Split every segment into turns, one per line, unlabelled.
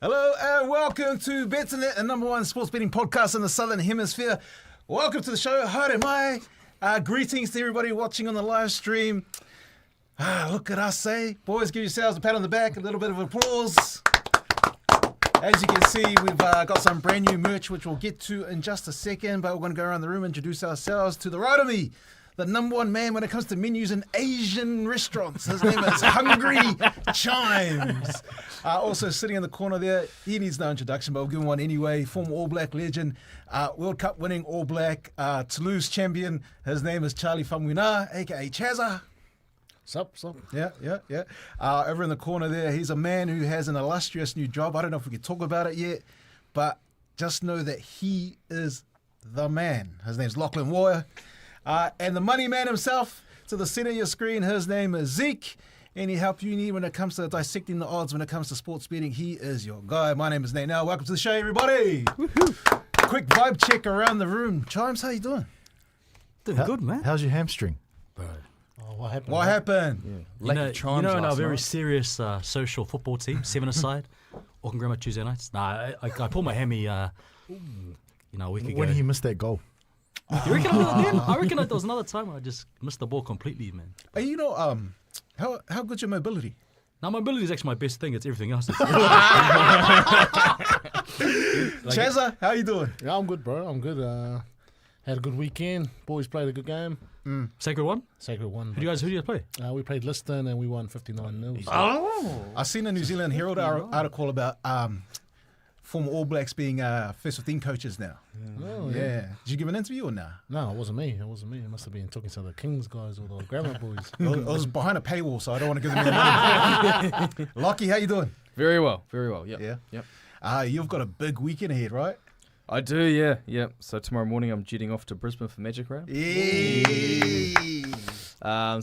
Hello and welcome to Betsndat, the number one sports betting podcast in the Southern Hemisphere. Welcome to the show. Haere mai. Greetings to everybody watching on the live stream. Look at us, eh? Boys, give yourselves a pat on the back, a little bit of applause. As you can see, we've got some brand new merch, which we'll get to in just a second, but we're going to go around the room and introduce ourselves. To the right of me, the number one man when it comes to menus in Asian restaurants. His name is Hungry Chimes. Also sitting in the corner there, he needs no introduction, but we'll give him one anyway. Former All Black legend, World Cup winning All Black, Toulouse champion. His name is Charlie Famuina, a.k.a. Chazza.
Sup.
Yeah. Over in the corner there, he's a man who has an illustrious new job. I don't know if we can talk about it yet, but just know that he is the man. His name's Lachlan Warrior. And the money man himself, to the center of your screen, his name is Zeke. Any help you need when it comes to dissecting the odds, when it comes to sports betting, he is your guy. My name is Nate. Now, welcome to the show, everybody. Woohoo. Quick vibe check around the room. Chimes, how you doing?
Doing good, man.
How's your hamstring?
Bro.
Oh, what happened?
What happened?
Yeah. You know in our very serious social football team, 7-a-side, Auckland Grammar Tuesday nights. Nah, I pulled my hammy, a week ago.
When did he miss that goal?
You reckon I reckon there was another time I just missed the ball completely, man.
Hey, you know, how good's your mobility?
Now, mobility is actually my best thing. It's everything else.
Chazza, how you doing?
Yeah, I'm good, bro. I'm good. Had a good weekend. Boys played a good game.
Sacred one?
Sacred one.
Who do you guys play?
We played Liston and we won 59-0.
Oh! I seen a New Zealand Herald article about former All Blacks being first 15 coaches now.
Oh,
yeah. Did you give an interview or nah?
No, it wasn't me. It must have been talking to the Kings guys or the Grammar boys.
I was behind a paywall, so I don't want to give them any money. Lockie, how you doing?
Very well. Yep.
Yeah. You've got a big weekend ahead, right?
I do, yeah. So tomorrow morning I'm jetting off to Brisbane for Magic Round.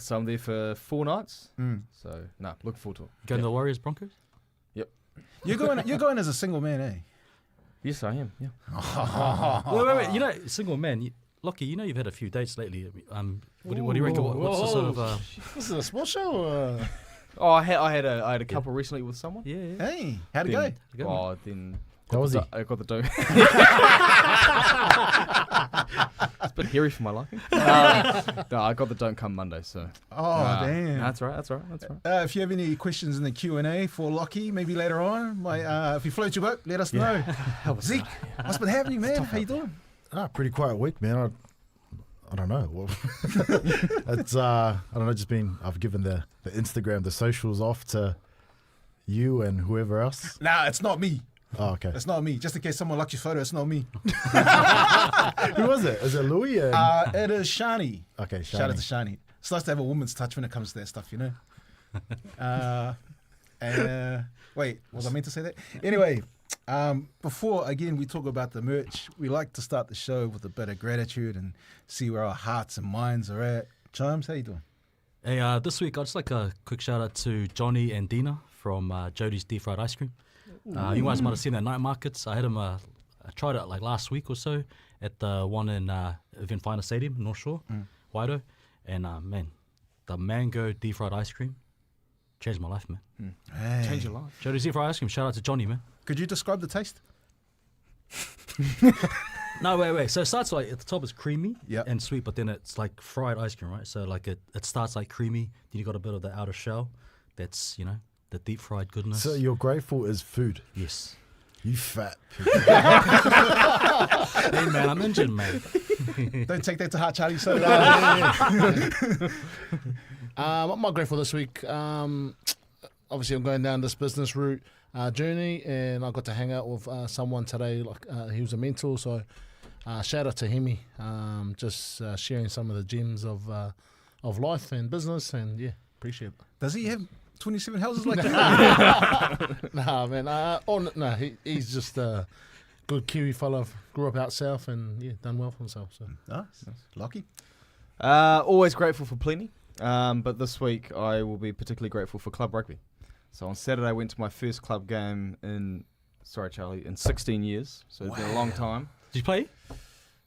So I'm there for 4 nights. So, looking forward to it.
Going to the Warriors Broncos?
Yep.
You're going as a single man, eh?
Yes, I am, yeah.
Wait. You know, single man, Lockie, you know you've had a few dates lately. What do you reckon? What's the sort of...
This is a sports show? Or?
Oh, I had a couple recently with someone.
Yeah.
Hey, how'd it go?
Then...
How was he?
I got the dough. It's a bit hairy for my liking. No, I got the don't come Monday, so.
Oh, damn.
That's right.
If you have any questions in the Q&A for Lockie, maybe later on, if you float your boat, let us know. Zeke, what's been happening, man? How you doing?
Pretty quiet week, man. I don't know. Well, it's I don't know. I've given the Instagram, the socials off to you and whoever else.
Nah, it's not me.
Oh, okay.
It's not me. Just in case someone likes your photo, it's not me.
Who was it? Is it Louis?
It is Shani.
Okay, Shani.
Shout out to Shani. It's nice to have a woman's touch when it comes to that stuff, you know? Wait, was I meant to say that? Anyway, before, again, we talk about the merch, we like to start the show with a bit of gratitude and see where our hearts and minds are at. Chimes, how you doing?
Hey, this week I'd just like a quick shout out to Johnny and Dina from Jody's Deep Fried Ice Cream. You guys might have seen that night markets. I had them. I tried it like last week or so at the one in Event Finder Stadium, North Shore, Waido, and man, the mango deep fried ice cream changed my life, man.
Hey.
Change your life.
Jody's Deep Fried Ice Cream. Shout out to Johnny, man.
Could you describe the taste?
No, wait. So it starts like at the top is creamy
and
sweet, but then it's like fried ice cream, right? So like it starts like creamy, then you got a bit of the outer shell. That's the deep fried goodness.
So you're grateful is food.
Yes.
You fat pig.
Hey man, I'm injured, man.
Don't take that to heart, Charlie. So,
I'm grateful this week. Obviously, I'm going down this business route journey, and I got to hang out with someone today. He was a mentor, so shout out to Hemi. Just sharing some of the gems of life and business, and appreciate it.
does he have 27 houses like that?
Nah, man. He's just a good Kiwi fella. Grew up out south and done well for himself. So
Nice. Lucky.
Always grateful for plenty, but this week I will be particularly grateful for club rugby. So on Saturday I went to my first club game in 16 years. So it's been a long time.
Did you play?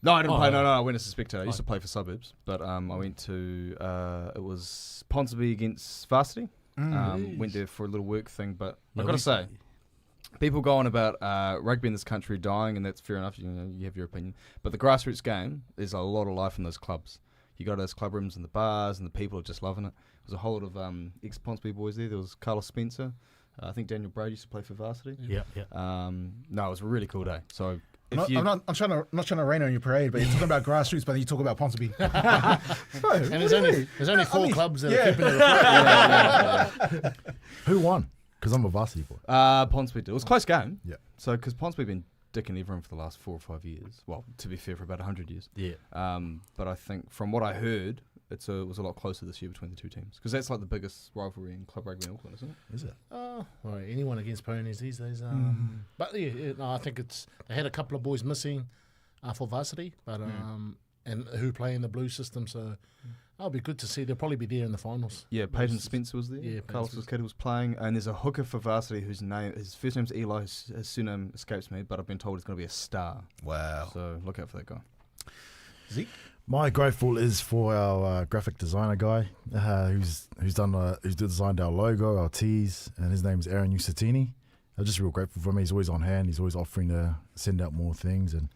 No, I didn't play. No, I went as a spectator. I used to play for Suburbs, but I went to it was Responsibly against Varsity. Went there for a little work thing, but I've got to say, people go on about rugby in this country dying, and that's fair enough. You have your opinion. But the grassroots game, there's a lot of life in those clubs. You go to those club rooms and the bars, and the people are just loving it. There's a whole lot of ex-Ponsonby boys there. There was Carlos Spencer. I think Daniel Brady used to play for Varsity.
Yeah.
No, it was a really cool day. So
I'm not trying to rain on your parade, but you're talking about grassroots, but then you talk about Ponsonby.
And there's only four clubs that are keeping it afloat.
Who won? Because I'm a varsity boy.
Ponsonby did. It was a close game.
Yeah.
So because Ponsonby been dicking everyone for the last 4 or 5 years. Well, to be fair, for about 100 years.
Yeah.
But I think from what I heard, it was a lot closer this year between the two teams, because that's like the biggest rivalry in club rugby in Auckland, isn't it?
Is it?
Well, anyone against ponies these days. But no, I think they had a couple of boys missing for varsity, but and who play in the blue system, so it'll be good to see. They'll probably be there in the finals.
Yeah, Peyton Spencer was there.
Yeah,
Carlos kid was playing, and there's a hooker for varsity his first name's Eli. His surname escapes me, but I've been told he's going to be a star.
Wow.
So look out for that guy.
Zeke?
My grateful is for our graphic designer guy who's designed our logo, our tees, and his name's Aaron Usatini. I'm just real grateful for him. He's always on hand. He's always offering to send out more things, and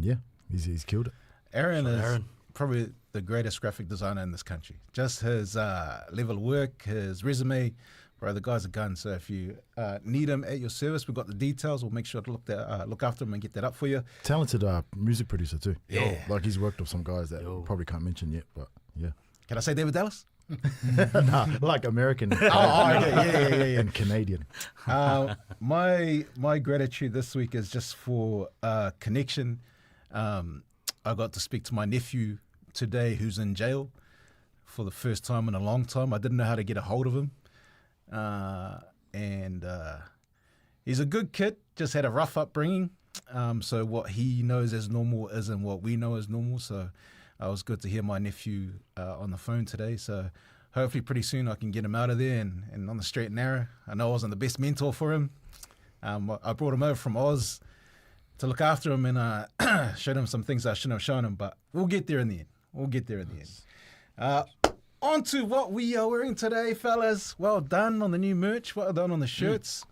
yeah, he's killed it.
Aaron is probably the greatest graphic designer in this country. Just his level of work, his resume, bro, the guy's a gun. So if you need him at your service, we've got the details. We'll make sure to look after him and get that up for you.
Talented music producer too.
Yeah.
Like he's worked with some guys that we probably can't mention yet, but yeah.
Can I say David Dallas?
Nah, like American
Okay. Yeah.
and Canadian.
My gratitude this week is just for connection. I got to speak to my nephew today who's in jail for the first time in a long time. I didn't know how to get a hold of him. And he's a good kid, just had a rough upbringing. So what he knows as normal isn't what we know as normal. So it was good to hear my nephew on the phone today. So hopefully pretty soon I can get him out of there and on the straight and narrow. I know I wasn't the best mentor for him. I brought him over from Oz to look after him and showed him some things I shouldn't have shown him. But we'll get there in the end. On to what we are wearing today, fellas. Well done on the new merch. Well done on the shirts.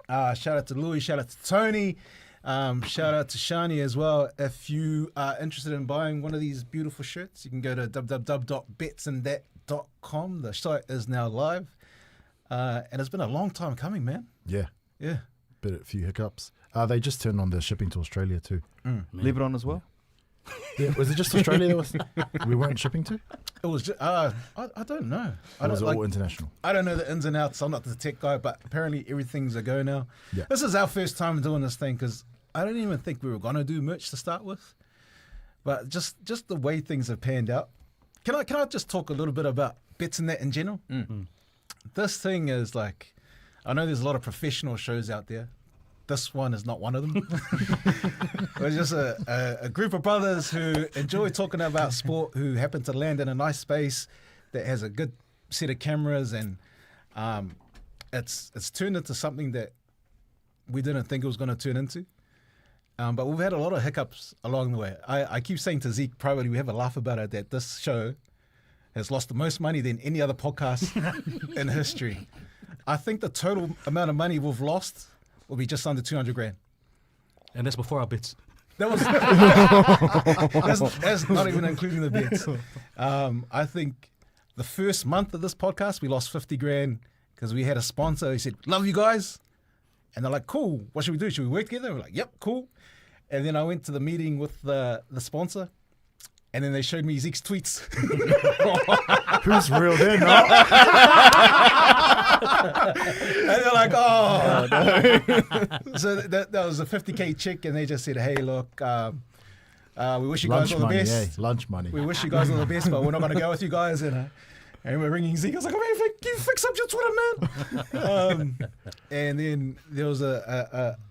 Shout out to Louis. Shout out to Tony. Shout out to Shani as well. If you are interested in buying one of these beautiful shirts, you can go to www.betsndat.com. The site is now live. And it's been a long time coming, man.
Yeah.
Yeah.
A few hiccups. They just turned on their shipping to Australia too.
Lebanon as well?
Yeah, was it just Australia we weren't shipping to?
It was just, I don't know.
Or was it all international?
I don't know the ins and outs. I'm not the tech guy, but apparently everything's a go now.
Yeah.
This is our first time doing this thing because I don't even think we were going to do merch to start with. But just the way things have panned out. Can I just talk a little bit about Betsndat in general? This thing is like, I know there's a lot of professional shows out there. This one is not one of them. We're just a group of brothers who enjoy talking about sport, who happen to land in a nice space that has a good set of cameras, and it's turned into something that we didn't think it was going to turn into. But we've had a lot of hiccups along the way. I keep saying to Zeke, probably we have a laugh about it, that this show has lost the most money than any other podcast in history. I think the total amount of money we've lost will be just under 200 grand.
And that's before our bits.
That was that's not even including the bets. I think the first month of this podcast we lost 50 grand because we had a sponsor who said, "Love you guys," and they're like, "Cool. What should we do? Should we work together?" We're like, "Yep, cool." And then I went to the meeting with the sponsor, and then they showed me Zeke's tweets.
Who's real then? No?
And they're like, oh. No. So that was a 50K check, and they just said, hey, look, we wish you guys all the best.
Lunch money.
We wish you guys all the best, but we're not going to go with you guys. And we're ringing Zeke. I was like, oh, man, can you fix up your Twitter, man? And then there was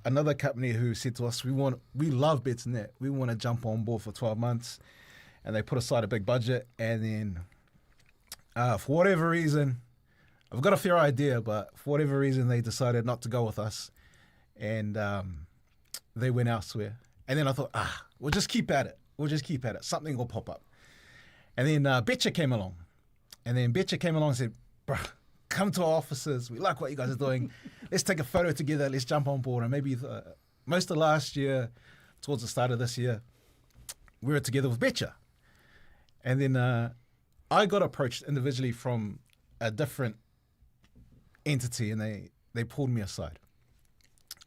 another company who said to us, we love Betsndat. We want to jump on board for 12 months. And they put aside a big budget. And then for whatever reason, I've got a fair idea, but for whatever reason, they decided not to go with us. And they went elsewhere. And then I thought, we'll just keep at it. Something will pop up. And then Betcha came along. And then Betcha came along and said, bro, come to our offices. We like what you guys are doing. Let's take a photo together. Let's jump on board. And maybe most of last year, towards the start of this year, we were together with Betcha. And then I got approached individually from a different entity, and they pulled me aside.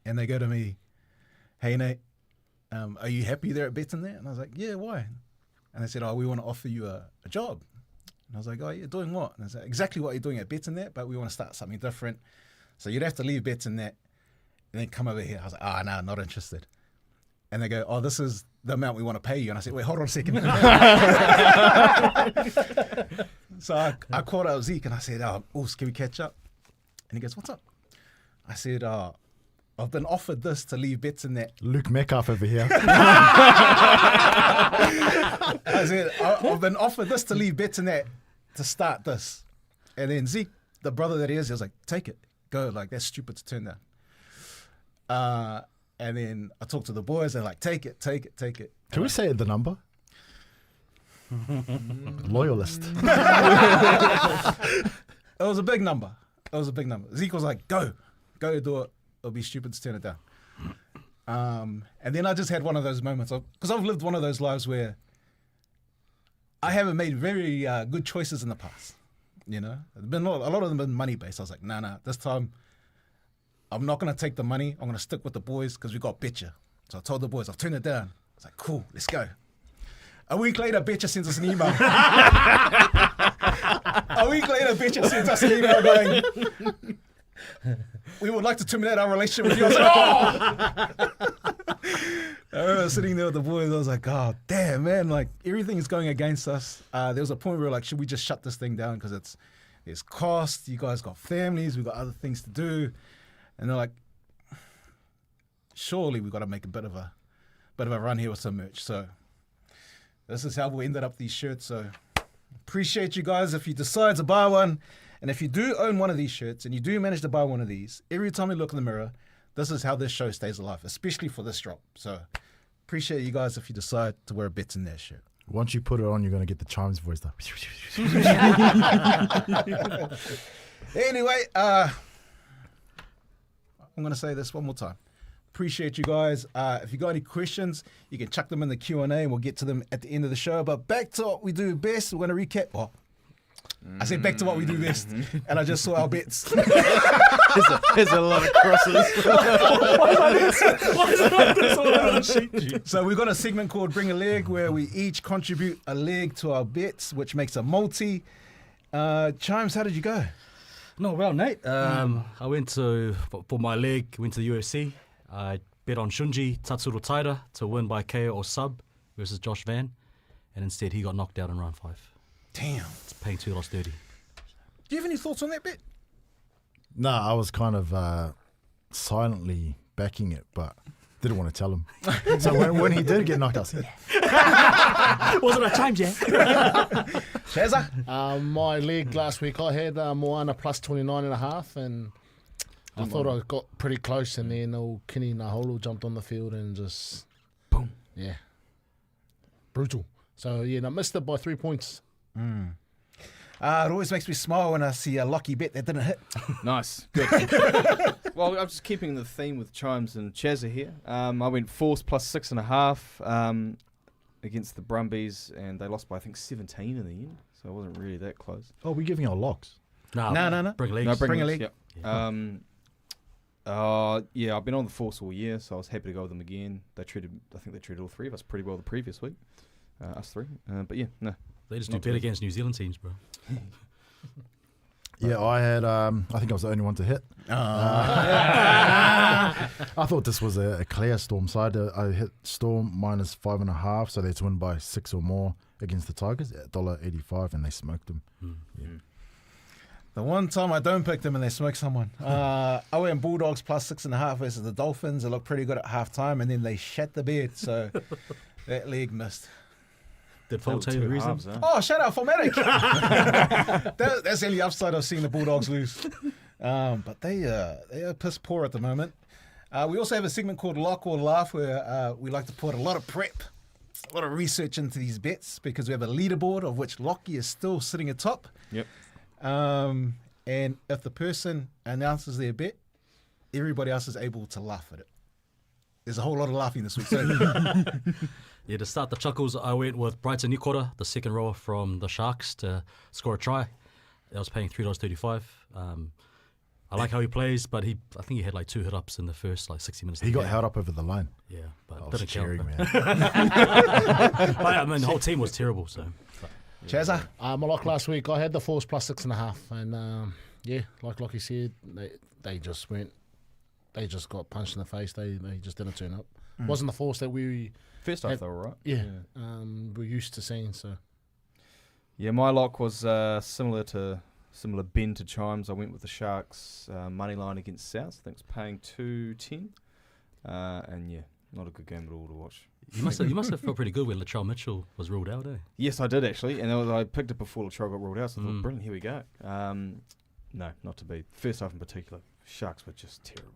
And they go to me, hey, Nate, are you happy there at Betsndat? And I was like, yeah, why? And they said, we want to offer you a job. And I was like, you're doing what? And I said, exactly what you're doing at Betsndat, but we want to start something different. So you'd have to leave Betsndat and then come over here. I was like, no, not interested. And they go, this is the amount we want to pay you. And I said, wait, hold on a second. So I called out Zeke and I said, can we catch up? And he goes, what's up? I said, I've been offered this to leave Betsndat.
Luke Metcalf over here.
I said, I've been offered this to leave Betsndat to start this. And then Zeke, the brother that he was like, take it, go. Like, that's stupid to turn down. And then I talked to the boys. They're like, take it.
Can we say the number? Loyalist.
It was a big number. Zeke was like, go do it. It'll be stupid to turn it down. And then I just had one of those moments because I've lived one of those lives where I haven't made very good choices in the past. You know, a lot of them been money based. I was like, nah, this time I'm not going to take the money. I'm going to stick with the boys because we got Betcha. So I told the boys, I've turned it down. I was like, cool, let's go. A week later, Betcha sends us an email. Going, we would like to terminate our relationship with you. I was like, I remember sitting there with the boys. I was like, oh, damn, man. Like, everything is going against us. There was a point where we were like, should we just shut this thing down? Because there's cost. You guys got families. We've got other things to do. And they're like, surely we've got to make a bit of a run here with some merch. So this is how we ended up these shirts. So appreciate you guys if you decide to buy one. And if you do own one of these shirts and you do manage to buy one of these, every time you look in the mirror, this is how this show stays alive, especially for this drop. So appreciate you guys if you decide to wear a Betsndat shirt.
Once you put it on, you're going to get the chimes voice though.
Anyway, I'm going to say this one more time. Appreciate you guys. If you got any questions, you can chuck them in the Q&A and we'll get to them at the end of the show. But back to what we do best, we're going to recap. Well, I said back to what we do best, and I just saw our bets.
There's a lot of crosses.
So we've got a segment called Bring a Leg where we each contribute a leg to our bets, which makes a multi. Chimes, how did you go?
No, well, Nate. I went for my leg, went to the UFC. I bet on Shunji Tatsuro Taira to win by KO or sub versus Josh Van, and instead he got knocked out in round 5.
Damn.
It's paying $2.30.
Do you have any thoughts on that bet?
No, I was kind of silently backing it, but didn't want to tell him. So when he did get knocked out, I said,
Wasn't a Chimes yet?
Shazza?
My leg last week, I had Moana plus 29.5, and I thought I got pretty close, and then old Kenny Naholo jumped on the field and just boom. Yeah. Brutal. So, yeah, I missed it by 3 points.
It always makes me smile when I see a lucky bet that didn't hit.
Nice. Good. Well, I'm just keeping the theme with Chimes and Chazza here. I went Force plus 6.5 against the Brumbies, and they lost by, I think, 17 in the end. So it wasn't really that close.
"Oh, we're giving our locks."
No. Bring legs.
No,
Bring a
legs,
leg.
Yep. Yeah, I've been on the Force all year, so I was happy to go with them again. I think they treated all three of us pretty well the previous week. Us three. But yeah, no.
They just do better against New Zealand teams, bro.
Yeah, I had. I think I was the only one to hit. I thought this was a clear Storm side. I hit Storm minus 5.5, so they had to win by 6 or more against the Tigers at $1.85, and they smoked them. Yeah.
The one time I don't pick them and they smoke someone. I went Bulldogs plus 6.5 versus the Dolphins. It looked pretty good at halftime, and then they shat the bed, so that leg missed.
Did Paul tell you the reason?
Oh, shout out Formatic. That's the only upside I've seen the Bulldogs lose. But they are piss poor at the moment. We also have a segment called Lock or Laugh where we like to put a lot of prep, a lot of research into these bets because we have a leaderboard of which Lockie is still sitting atop.
Yep.
and if the person announces their bet, everybody else is able to laugh at it. There's a whole lot of laughing this week. So
Yeah, to start the chuckles, I went with Brighton Nikora, the second rower from the Sharks, to score a try. I was paying $3.35. I like how he plays, but I think he had like 2 hit-ups in the first 60 minutes.
He got held up over the line.
Yeah, but
I was
didn't count.
cheering,
But
man.
I mean, the whole team was terrible. So
Chazza,
My lock last week, I had the Force plus 6.5, and yeah, like you said, they just went, they just got punched in the face. They just didn't turn up. Wasn't the Force that we
First half, they were right.
we're used to seeing. So
Yeah, my lock was similar bend to Chimes. I went with the Sharks money line against South. I think it's paying 2.10, and yeah, not a good game at all to watch.
you must have felt pretty good when Latrell Mitchell was ruled out, eh?
Yes, I did actually, and I picked it before Latrell got ruled out. So I thought, brilliant, here we go. No, not to be. First half in particular, Sharks were just terrible.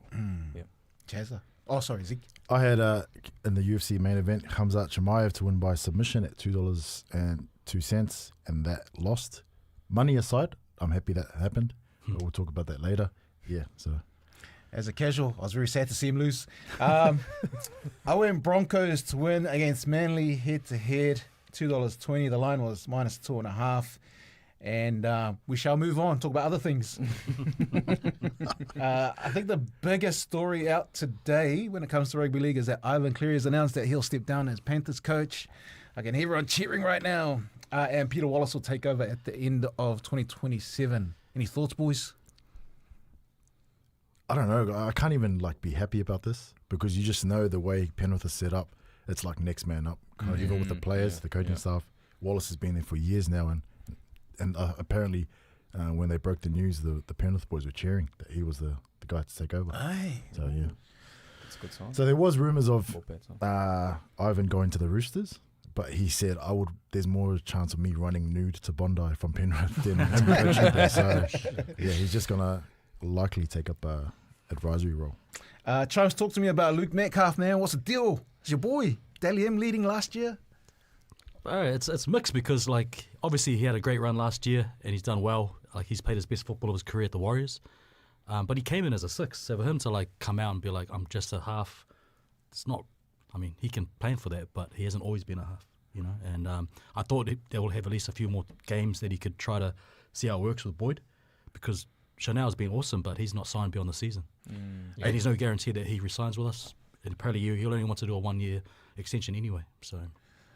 Yeah.
Chazza. Oh, sorry, Zeke.
I had in the UFC main event Khamzat Chimaev to win by submission at $2.02, and that lost. Money aside, I'm happy that happened. But we'll talk about that later. Yeah, so
As a casual, I was very sad to see him lose. I went Broncos to win against Manly head-to-head, $2.20. The line was minus 2.5. And we shall move on, talk about other things. I think the biggest story out today when it comes to rugby league is that Ivan Cleary has announced that he'll step down as Panthers coach. I can hear everyone cheering right now. And Peter Wallace will take over at the end of 2027. Any thoughts, boys?
I don't know. I can't even be happy about this because you just know the way Penrith is set up. It's like next man up, even with the players, the coaching staff. Wallace has been there for years now, and apparently when they broke the news, the Penrith boys were cheering that he was the guy to take over.
Aye.
So yeah,
That's a good sign.
so there was rumours of
Or bad sign.
Ivan going to the Roosters, but he said there's more chance of me running nude to Bondi from Penrith than him coaching there. So yeah, he's just gonna likely take up a advisory role.
Chimes, talk to me about Luke Metcalf, man. What's the deal? It's your boy. Dally M leading last year.
It's mixed because obviously he had a great run last year and he's done well. He's played his best football of his career at the Warriors, but he came in as a 6. So for him to come out and be like, I'm just a half, it's not. I mean, he can plan for that, but he hasn't always been a half, And I thought they will have at least a few more games that he could try to see how it works with Boyd, because Chanel's been awesome, but he's not signed beyond the season, and there's no guarantee that he resigns with us. And apparently, he'll only want to do a 1-year extension anyway. So.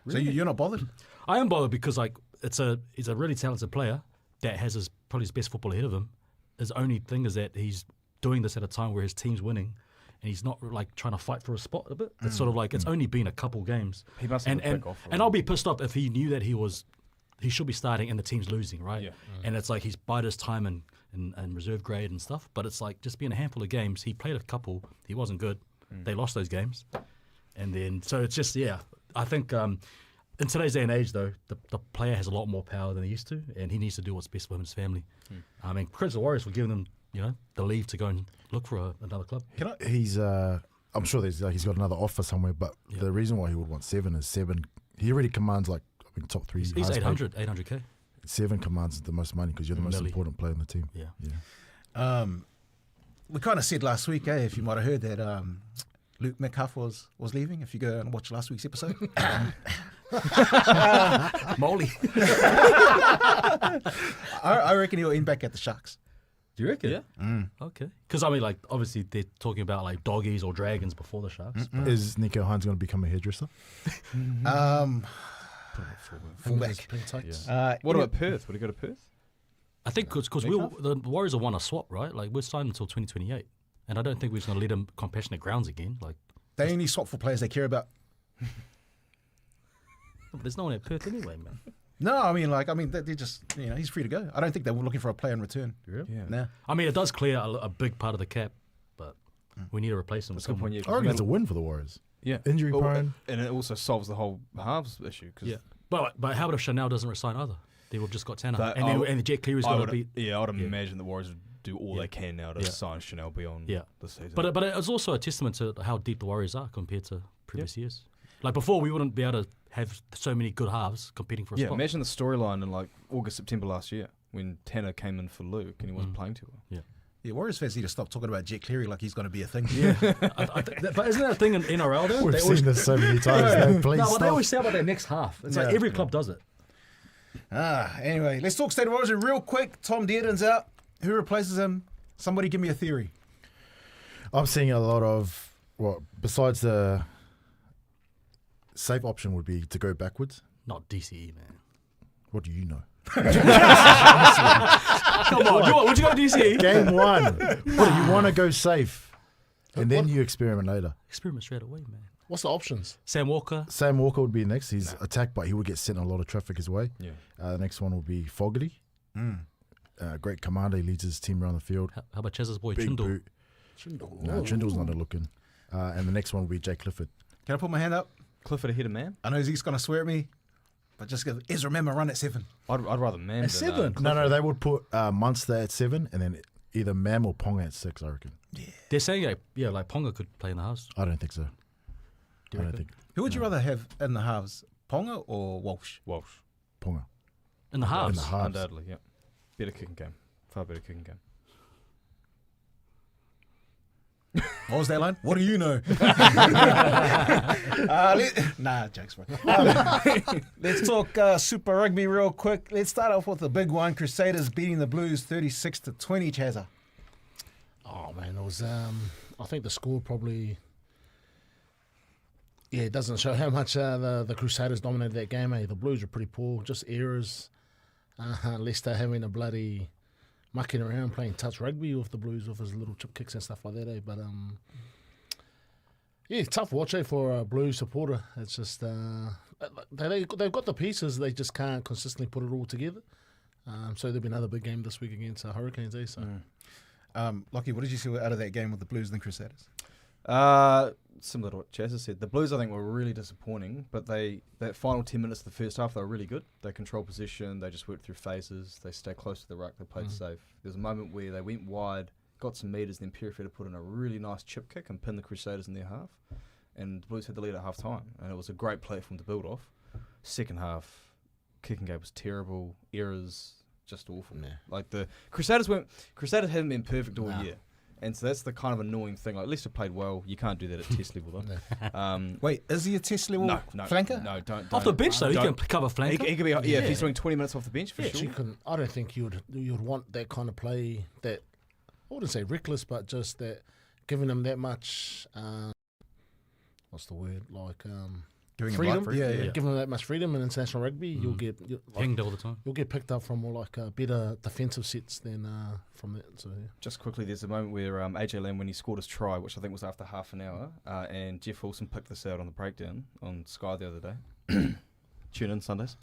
So you're not bothered?
I am bothered because he's a really talented player that has probably his best football ahead of him. His only thing is that he's doing this at a time where his team's winning, and he's not trying to fight for a spot a bit. It's sort of it's only been a couple games.
He must have a big offer.
And I'll be pissed off if he knew that he should be starting and the team's losing, right?
Yeah.
And it's he's bided his time and reserve grade and stuff. But it's just being a handful of games. He played a couple. He wasn't good. They lost those games, and then so it's just I think. In today's day and age, though, the player has a lot more power than he used to, and he needs to do what's best for him and his family. I mean, credit to the Warriors for giving them, the leave to go and look for another club.
He's I'm sure he's got another offer somewhere, but the reason why he would want 7 is 7. He already commands top 3.
He's
highest paid.
800K.
7 commands the most money because you're the most important player in the team.
Yeah.
We kind of said last week, if you might have heard that Luke Metcalf was leaving. If you go and watch last week's episode.
Molly.
I reckon he'll end back at the Sharks.
Do you reckon?
Yeah.
Okay. Because obviously they're talking about doggies or dragons before the Sharks. but-
Is Nico Hines going to become a hairdresser?
Fullback.
Pink tights.
What about Perth? Would he go to Perth?
I think because the Warriors will want a swap, right? We're signed until 2028, and I don't think we're just going to let him compassionate grounds again.
They only swap for players they care about.
But there's no one at Perth anyway, man.
No, I mean, they're just he's free to go. I don't think they were looking for a player in return.
Yeah.
Nah.
I mean, it does clear a big part of the cap, but we need to replace him.
That's
with
a good point.
someone.
Yeah.
I reckon it's a win for the Warriors.
Yeah.
Injury prone.
And it also solves the whole halves issue. Cause
Yeah, but how about if Chanel doesn't resign either? They will have just got Tanner,
But
and Jet Cleary's got to beat.
I would imagine the Warriors would do all they can now to sign Chanel beyond the season.
But it's also a testament to how deep the Warriors are compared to previous years. Before, we wouldn't be able to have so many good halves competing for a spot.
Imagine the storyline in like August, September last year when Tanner came in for Luke and he wasn't playing too well.
Yeah, Warriors fans need to stop talking about Jet Cleary like he's going to be a thing.
But isn't that a thing in NRL though?
We've
They
seen
always,
this so many times. No, please
no, but they
stop.
always say about their next half. It's like every club does it.
Anyway, let's talk State of Origin real quick. Tom Dearden's out. Who replaces him? Somebody give me a theory.
I'm seeing a lot of, besides the safe option would be to go backwards.
Not DCE, man.
What do you know?
Come on, would you go DCE?
Game 1. What do you want to go safe? And then you experiment later.
Experiment straight away, man.
What's the options?
Sam Walker.
Sam Walker would be next. He's attacked, but he would get sent a lot of traffic his way.
Yeah.
The next one will be Fogarty. Great commander. He leads his team around the field.
How about Chez's boy,
Big
Chindle?
boot. No, Trindle's not looking. And the next one will be Jay Clifford.
Can I put my hand up?
Clifford ahead of man?
I know Zeke's going to swear at me, but just give Ezra Member run at 7.
I'd rather man
At
than
7?
No, they would put Munster at 7 and then either Mam or Ponga at 6, I reckon.
They're saying, like Ponga could play in the house.
I don't think so.
Do you
I don't
reckon?
think.
Who would you rather have in the halves, Ponga or Walsh?
Walsh.
Ponga.
In the halves.
In the halves.
Undoubtedly, yeah. Better kicking game. Far better kicking game.
What was that line? What do you know? Jokes, bro. Let's talk Super Rugby real quick. Let's start off with the big one. Crusaders beating the Blues 36-20, Chazza.
Oh man, it was. I think the score probably. Yeah, it doesn't show how much the Crusaders dominated that game. The Blues were pretty poor, just errors. Leicester having a bloody mucking around playing touch rugby with the Blues with his little chip kicks and stuff like that. But yeah, tough watch for a Blues supporter. It's just they've got the pieces, they just can't consistently put it all together. So there'll be another big game this week against Hurricanes. So.
Lockie, what did you see out of that game with the Blues and the Crusaders?
Similar to what Chaz has said. The Blues, I think, were really disappointing, but that final 10 minutes of the first half, they were really good. They controlled position, they just worked through phases, they stayed close to the ruck, they played safe. There was a moment where they went wide, got some metres, then Perifeta put in a really nice chip kick and pinned the Crusaders in their half. And the Blues had the lead at half time, and it was a great platform to build off. Second half, kicking game was terrible, errors, just awful.
Yeah.
Like the Crusaders hadn't been perfect all year. And so that's the kind of annoying thing. Like Leicester played well. You can't do that at test level though.
Wait, is he a test level flanker?
No, don't.
Off the bench though, he can cover flanker.
He could be. Yeah, if he's doing 20 minutes off the bench for sure.
You can, I don't think you'd want that kind of play. That I wouldn't say reckless, but just that giving them that much. What's the word? Like freedom.
Yeah.
Giving them that much freedom in international rugby, you'll
Pinged all the time.
You'll get picked up from more like better defensive sets than from that. So yeah.
Just quickly, there's a moment where AJ Lamb, when he scored his try, which I think was after half an hour, and Jeff Wilson picked this out on the breakdown on Sky the other day. Tune in Sundays.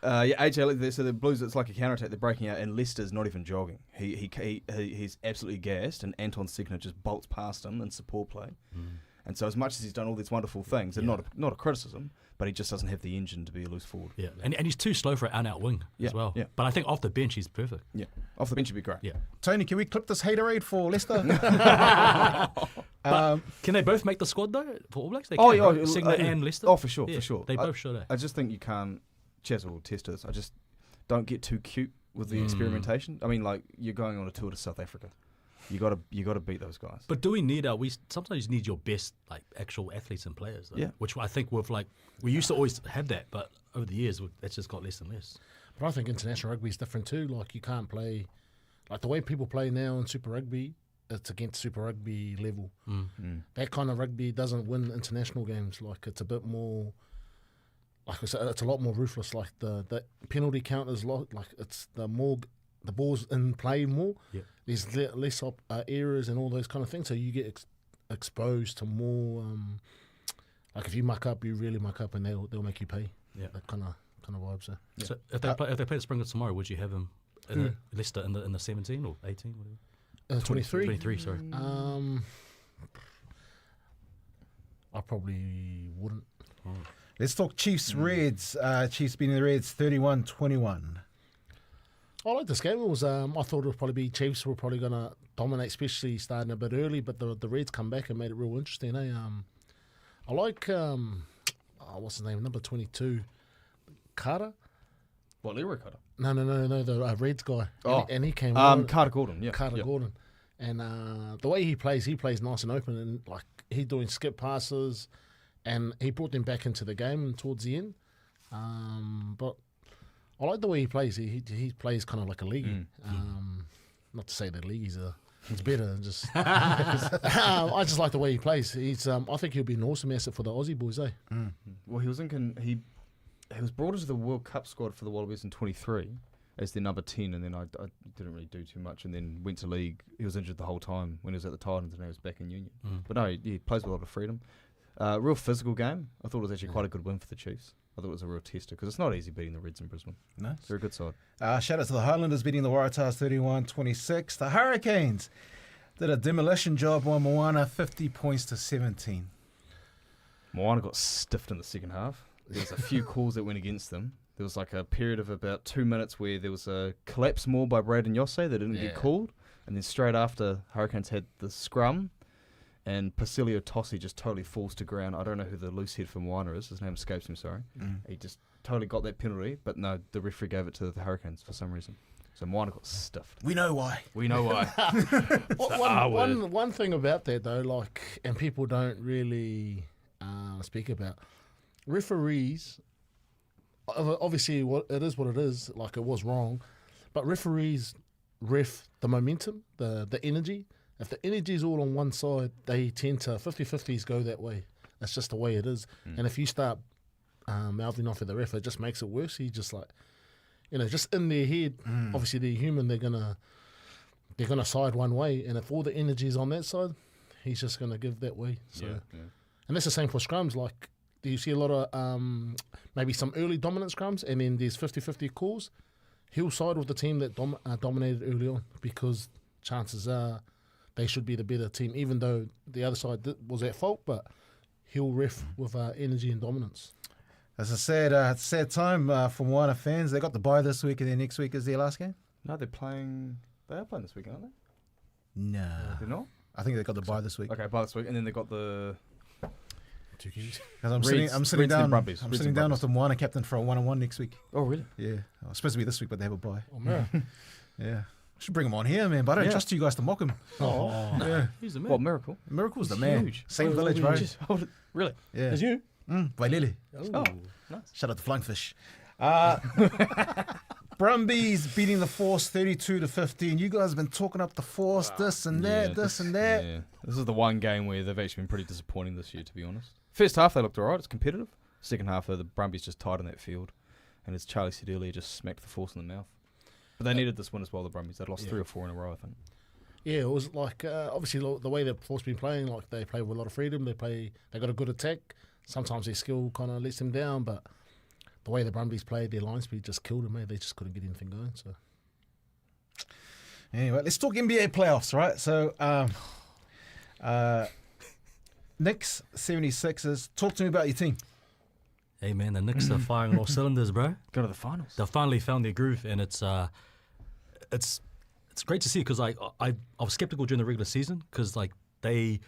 AJ, so the Blues, it's like a counter-attack. They're breaking out, and Leicester's not even jogging. He's absolutely gassed, and Anton Signer just bolts past him in support play. And so as much as he's done all these wonderful things, and not a criticism, but he just doesn't have the engine to be a loose forward.
Yeah, and he's too slow for an out wing as well.
Yeah.
But I think off the bench he's perfect.
Yeah, off the bench would be great.
Yeah.
Tony, can we clip this haterade for Leicester?
But can they both make the squad though for All Blacks? They can, right? Signer and Leicester.
Oh, for sure,
Yeah,
for sure.
They both should.
I just think you can't. Chaz will test this. I just don't get too cute with the experimentation. I mean, like you're going on a tour to South Africa. You got to beat those guys.
But do we need we sometimes need your best like actual athletes and players, though,
Yeah.
which I think we used to always have that, but over the years that's just got less and less.
But I think international rugby is different too. Like you can't play like the way people play now in Super Rugby. It's against Super Rugby level. That kind of rugby doesn't win international games. Like it's a bit more. Like I said, it's a lot more ruthless. Like the penalty count is like it's the ball's in play more.
Yeah.
There's less errors and all those kind of things. So you get exposed to more. Like if you muck up, you really muck up, and they'll make you pay.
Yeah.
That kind of vibe. So,
Yeah. So if they play the Springers tomorrow, would you have him in Leicester in the 17 or 18? Whatever?
23.
23, sorry.
I probably wouldn't.
Let's talk Chiefs Reds. Chiefs beating the Reds 31-21.
I like this game. It was. I thought it would probably be Chiefs were probably going to dominate, especially starting a bit early. But the Reds come back and made it real interesting. I like what's his name? Number 22, Carter.
What, Leroy Carter?
No, the Reds guy.
Oh.
And he came.
Carter Gordon. Yeah,
Carter
yep.
Gordon. And the way he plays nice and open, and like he doing skip passes, and he brought them back into the game towards the end. But I like the way he plays. He plays kind of like a league. Not to say that leagues are. It's better than just. I just like the way he plays. He's. I think he'll be an awesome asset for the Aussie boys, eh?
Well, he was brought into the World Cup squad for the Wallabies in 23 as their number 10, and then I didn't really do too much, and then went to league. He was injured the whole time when he was at the Titans, and now he's back in Union. But no, he plays with a lot of freedom. Real physical game. I thought it was actually quite a good win for the Chiefs. I thought it was a real tester because it's not easy beating the Reds in Brisbane.
Nice.
They're a good side.
Shout out to the Highlanders beating the Waratahs 31-26. The Hurricanes did a demolition job on Moana, 50 points to 17.
Moana got stiffed in the second half. There was a few calls that went against them. There was like a period of about 2 minutes where there was a collapse maul by Braden Yosse that didn't get called. And then straight after, Hurricanes had the scrum, and Pasilio Tossi just totally falls to ground. I don't know who the loose head for Moana is. His name escapes me, sorry. He just totally got that penalty, but no, the referee gave it to the Hurricanes for some reason. So Moana got stiffed.
We know why.
We know why.
One thing about that, though, like, and people don't really speak about, referees, obviously it is, like it was wrong, but referees ref the momentum, the energy. If the energy is all on one side, they tend to 50-50s go that way. That's just the way it is. And if you start mouthing off at the ref, it just makes it worse. He's just like, just in their head, obviously they're human, they're gonna side one way, and if all the energy is on that side, he's just gonna give that way. So, and that's the same for scrums. Like, do you see a lot of maybe some early dominant scrums, and then there's 50-50 calls? He'll side with the team that dominated early on because chances are they should be the better team, even though the other side was at fault. But he'll ref with energy and dominance.
As I said, it's a sad time for Moana fans. They got the bye this week, and then next week is their last game?
No, they are playing this week, aren't they?
No.
They're not?
I think they got the bye this week.
Okay, bye this week, and then they got the...
2 games.
I'm sitting down with the Moana captain for a 1-on-1 next week.
Oh, really?
Yeah. It's supposed to be this week, but they have a bye.
Oh, man.
Yeah. Should bring him on here, man, but I don't trust you guys to mock him. Yeah.
He's the man.
What, Miracle?
Miracle's the man.
Huge.
Same village, bro.
Really?
Yeah.
It's you?
Wailele.
Oh, nice.
Shout out to Flying Fish. Brumbies beating the Force 32-15. You guys have been talking up the Force, this and that.
Yeah. This is the one game where they've actually been pretty disappointing this year, to be honest. First half, they looked all right. It's competitive. Second half, the Brumbies just tied in that field. And as Charlie said earlier, just smacked the Force in the mouth. But they needed this win as well, the Brumbies. They'd lost 3 or 4 in a row, I think.
Yeah, it was like, obviously, the way the Force been playing, like, they play with a lot of freedom. They got a good attack. Sometimes their skill kind of lets them down, but the way the Brumbies played, their line speed just killed them. They just couldn't get anything going. So,
anyway, let's talk NBA playoffs, right? So, Knicks 76ers. Talk to me about your team.
Hey man, the Knicks are firing on all cylinders, bro.
Go to the finals.
They finally found their groove, and it's great to see because I was skeptical during the regular season because like they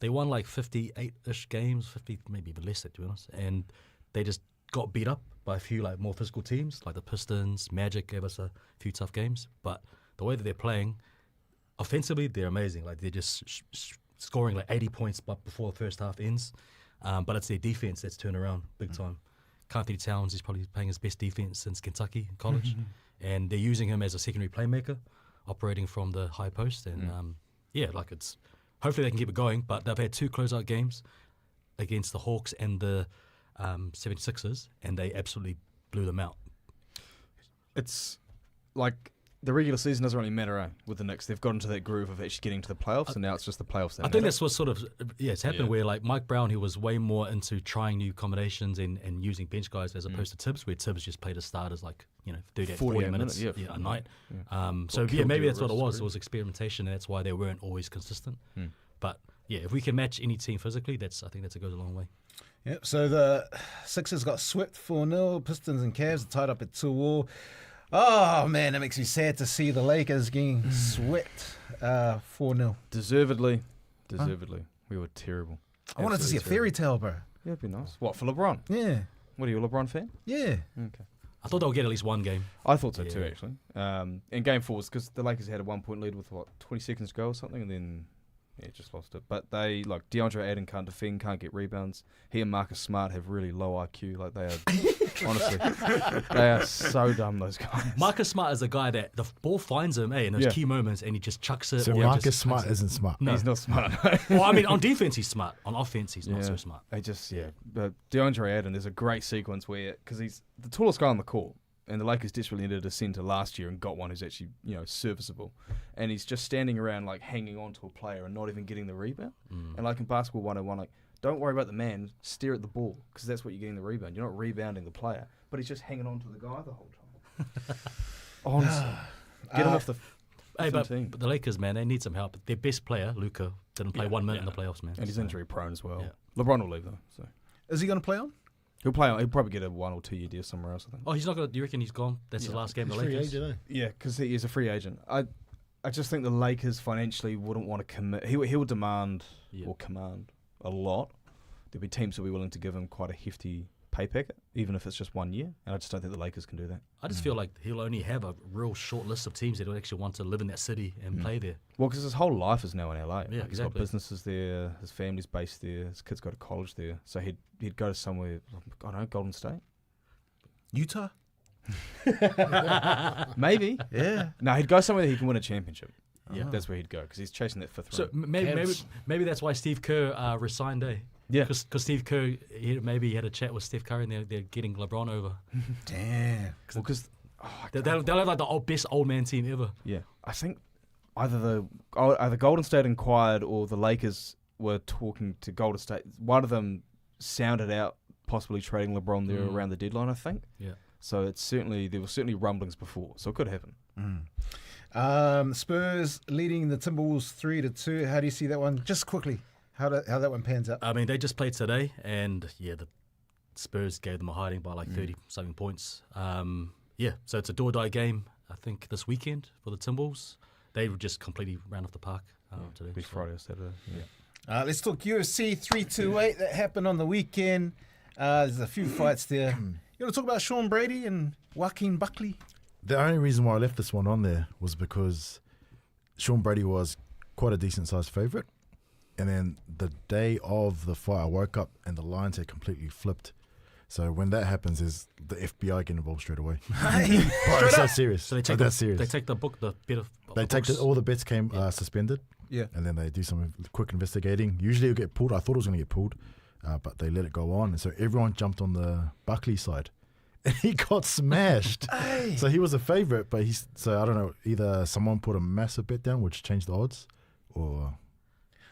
won like 58-ish games, 50 maybe even less, to be honest, and they just got beat up by a few like more physical teams like the Pistons. Magic gave us a few tough games, but the way that they're playing offensively, they're amazing. Like they're just scoring like 80 points before the first half ends. But it's their defense that's turned around big time. Anthony Towns is probably playing his best defense since Kentucky in college, and they're using him as a secondary playmaker, operating from the high post. And it's hopefully they can keep it going. But they've had 2 closeout games against the Hawks and the 76ers, and they absolutely blew them out.
It's like the regular season doesn't really matter with the Knicks. They've got into that groove of actually getting to the playoffs, and now it's just the playoffs that
I
matter.
think that's what sort of it's happened where like Mike Brown, he was way more into trying new combinations and using bench guys as opposed to Tibbs, where Tibbs just played his starters like 40 minutes a night. So maybe that's what it was. It was experimentation, and that's why they weren't always consistent. But yeah, if we can match any team physically, I think that goes a long way.
Yep. So the Sixers got swept 4-0. Pistons and Cavs are tied up at 2-2. Oh, man, that makes me sad to see the Lakers getting swept 4-0.
Deservedly. We were terrible.
I wanted to see a fairy tale, bro.
Yeah, it'd be nice. What, for LeBron?
Yeah.
What, are you a LeBron fan?
Yeah.
Okay.
I thought they'll get at least one game.
I thought so too,
Yeah.
actually. In game 4 was because the Lakers had a 1-point lead with, 20 seconds to go or something, and then, just lost it. But they, DeAndre Ayton can't defend, can't get rebounds. He and Marcus Smart have really low IQ. Like, they are, honestly, they are so dumb, those guys.
Marcus Smart is a guy that the ball finds him, in those key moments, and he just chucks it.
So
or
Marcus
just
Smart
chucks it.
isn't smart.
No.
He's not smart.
Well, I mean, on defense he's smart. On offense he's not so smart.
They just, But DeAndre Ayton, there's a great sequence where, because he's the tallest guy on the court, and the Lakers desperately needed a centre last year and got one who's actually, serviceable. And he's just standing around, hanging on to a player and not even getting the rebound. And in basketball 101, don't worry about the man, stare at the ball, because that's what you're getting the rebound. You're not rebounding the player. But he's just hanging on to the guy the whole time. Honestly. Get him off the team.
But the Lakers, man, they need some help. Their best player, Luka, didn't play 1 minute in the playoffs, man.
And he's
So,
injury prone as well.
Yeah.
LeBron will leave, though. So
Is he going to play on?
he'll play on. He'll probably get a 1 or 2 year deal somewhere else, I think.
Oh, he's not going to... Do you reckon he's gone? That's his last game of the
Free
Lakers?
agent, eh?
Yeah, because he is a free agent. I just think the Lakers financially wouldn't want to commit. He will demand or command a lot. There'll be teams that will be willing to give him quite a hefty pay packet, even if it's just 1 year. And I just don't think the Lakers can do that.
I just feel like he'll only have a real short list of teams that will actually want to live in that city and play there.
Well, because his whole life is now in LA.
Yeah,
He's got
exactly.
businesses there. His family's based there. His kids go to college there. So he'd go to somewhere, I don't know, Golden State?
Utah?
Maybe.
Yeah.
No, he'd go somewhere that he can win a championship.
Yeah.
That's where he'd go, because he's chasing that 5th
So
round.
maybe that's why Steve Kerr resigned, eh?
Yeah.
Because Steve Kerr, he had a chat with Steve Curry and they're getting LeBron over.
Damn.
Well, because
They'll have like the best old man team ever.
yeah, I think either Golden State inquired or the Lakers were talking to Golden State. One of them sounded out possibly trading LeBron there around the deadline, I think.
Yeah.
So there were certainly rumblings before, so it could happen.
Spurs leading the Timberwolves 3-2. How do you see that one? Just quickly, how that one pans out.
I mean, they just played today, and the Spurs gave them a hiding by 30-something points. So it's a do-or-die game, I think, this weekend for the Timberwolves. They just completely ran off the park today.
Be Friday or Saturday. Yeah.
Let's talk UFC 328 that happened on the weekend. There's a few fights there. You want to talk about Sean Brady and Joaquin Buckley?
The only reason why I left this one on there was because Sean Brady was quite a decent-sized favourite. And then the day of the fight, I woke up and the lines had completely flipped. So when that happens, is the FBI get involved straight away. But it's that serious.
So they take
that's serious.
They take the bit of
They take
books.
all the bets came suspended.
Yeah.
And then they do some quick investigating. Usually it'll get pulled. I thought it was going to get pulled, but they let it go on. And so everyone jumped on the Buckley side. And he got smashed. So he was a favourite, but so I don't know, either someone put a massive bet down, which changed the odds, or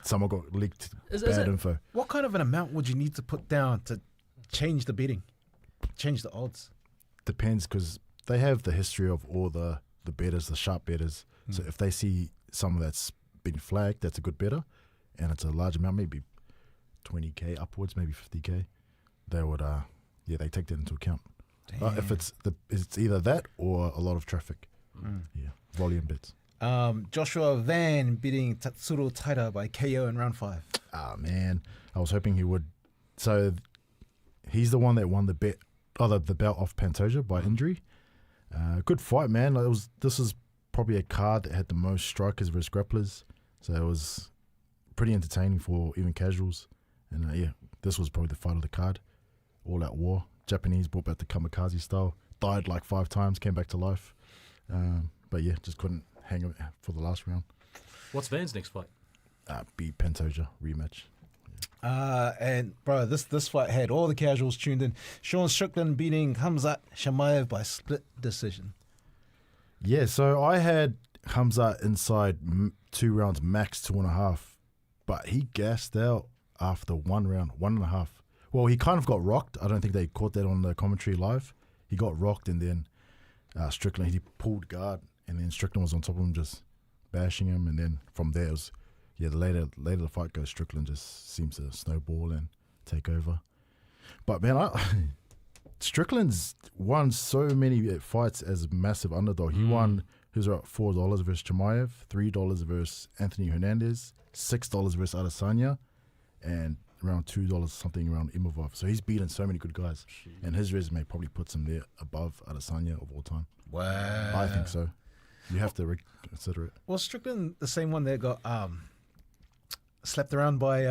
someone got leaked bad info.
What kind of an amount would you need to put down to change the betting, change the odds?
Depends, because they have the history of all the bettors, the sharp bettors. So if they see someone that's been flagged, that's a good bettor, and it's a large amount, maybe 20K upwards, maybe 50K, they would, they take that into account. If it's either that or a lot of traffic, volume bets.
Joshua Van beating Tatsuro Taira by KO in round 5.
Ah, man, I was hoping he would. So he's the one that won the bet, the belt off Pantoja by injury. Good fight, man. This is probably a card that had the most strikers versus grapplers, so it was pretty entertaining for even casuals. And this was probably the fight of the card. All out war. Japanese brought back the kamikaze style. Died like 5 times, came back to life. But just couldn't hang it for the last round.
What's Van's next fight?
Beat Pantoja rematch.
And bro, this fight had all the casuals tuned in. Sean Strickland beating Khamzat Chimaev by split decision.
Yeah, so I had Khamzat inside 2 rounds, max 2.5, but he gassed out after 1 round, 1.5. Well, he kind of got rocked. I don't think they caught that on the commentary live. He got rocked, and then Strickland, he pulled guard, and then Strickland was on top of him, just bashing him. And then from there, it was, later the fight goes, Strickland just seems to snowball and take over. But man, Strickland's won so many fights as a massive underdog. He won, he was around $4 versus Chimaev, $3 versus Anthony Hernandez, $6 versus Adesanya, and around $2 something around Imavov. So he's beaten so many good guys. And his resume probably puts him there above Adesanya of all time.
Wow.
I think so. You have to consider it.
Was Strickland the same one that got slapped around by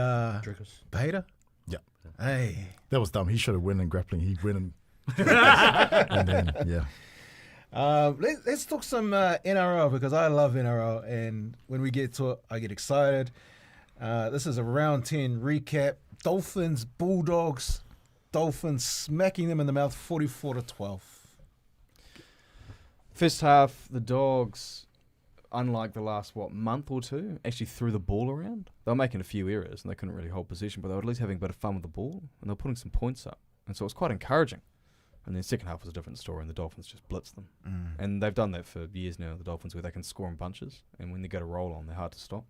Baheda?
Yeah.
Hey.
That was dumb. He should have won in grappling. He went in. And then, yeah.
Let's talk some NRL because I love NRL, and when we get to it, I get excited. This is a round 10 recap. Dolphins, Bulldogs. Dolphins smacking them in the mouth 44-12.
First half, the Dogs, unlike the last, month or two, actually threw the ball around. They were making a few errors and they couldn't really hold position, but they were at least having a bit of fun with the ball and they were putting some points up. And so it was quite encouraging. And then second half was a different story and the Dolphins just blitzed them. And they've done that for years now, the Dolphins, where they can score in bunches. And when they get a roll on, they're hard to stop.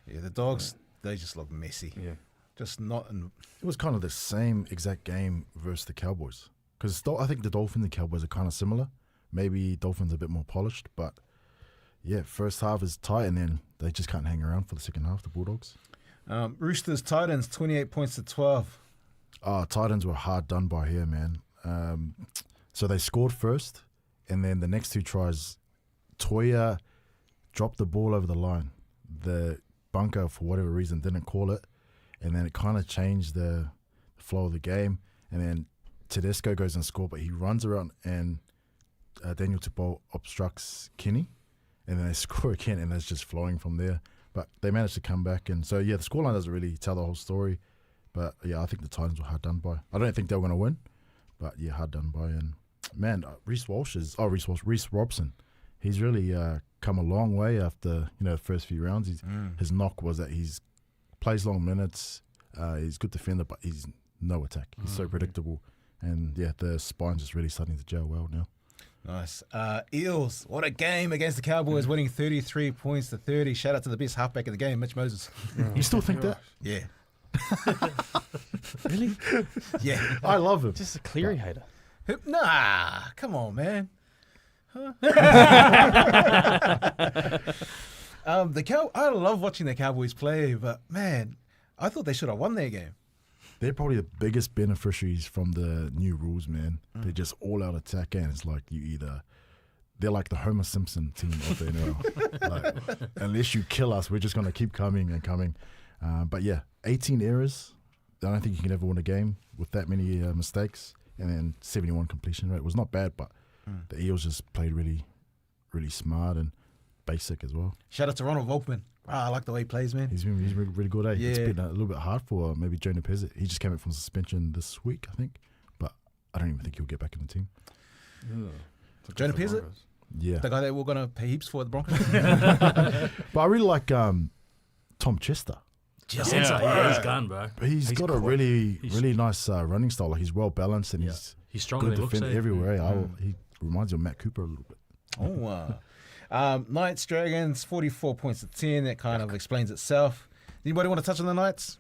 Yeah, the Dogs, they just look messy.
Yeah.
Just not in...
It was kind of the same exact game versus the Cowboys. Because I think the Dolphins and Cowboys are kind of similar. Maybe Dolphins a bit more polished, but yeah, first half is tight, and then they just can't hang around for the second half, the Bulldogs.
Roosters, Titans, 28-12.
Titans were hard done by here, man. So they scored first, and then the next two tries, Toya dropped the ball over the line. The bunker, for whatever reason, didn't call it, and then it kind of changed the flow of the game. And then Tedesco goes and scores, but he runs around and Daniel Tupou obstructs Kenny, and then they score again, and it's just flowing from there. But they managed to come back, and so yeah, the scoreline doesn't really tell the whole story. But yeah, I think the Titans were hard done by. I don't think they were going to win, but yeah, hard done by. And man, Reece Robson, he's really come a long way after the first few rounds. His knock was that he's plays long minutes, he's a good defender, but he's no attack. He's so predictable, and yeah, the spine's just really starting to gel well now.
Nice. Eels, what a game against the Cowboys, winning 33-30. Shout out to the best halfback in the game, Mitch Moses.
You still think that?
Yeah.
Really?
Yeah.
I love him.
Just a Cleary hater.
Nah, come on, man. Huh? I love watching the Cowboys play, but man, I thought they should have won their game.
They're probably the biggest beneficiaries from the new rules, man. They're just all-out attack, and it's like they're like the Homer Simpson team of the NRL. Like, unless you kill us, we're just going to keep coming and coming. But yeah, 18 errors. I don't think you can ever win a game with that many mistakes. And then 71 completion rate was not bad, but the Eels just played really, really smart and basic as well.
Shout out to Ronald Volkman. I like the way he plays, man.
He's really, really good.
Yeah.
It's been a little bit hard for maybe Jonah Pezzett. He just came back from suspension this week, I think. But I don't even think he'll get back in the team.
Jonah Pezzett?
Yeah.
The guy that we're going to pay heaps for at the Broncos?
But I really like Tom Chester.
Yeah, he's gone, bro.
He's got a really nice running style. Like, he's well balanced and he's
strong.
good defender everywhere. He reminds you of Matt Cooper a little bit.
Oh, wow. Knights, Dragons, 44-10. That kind of explains itself. Anybody want to touch on the Knights?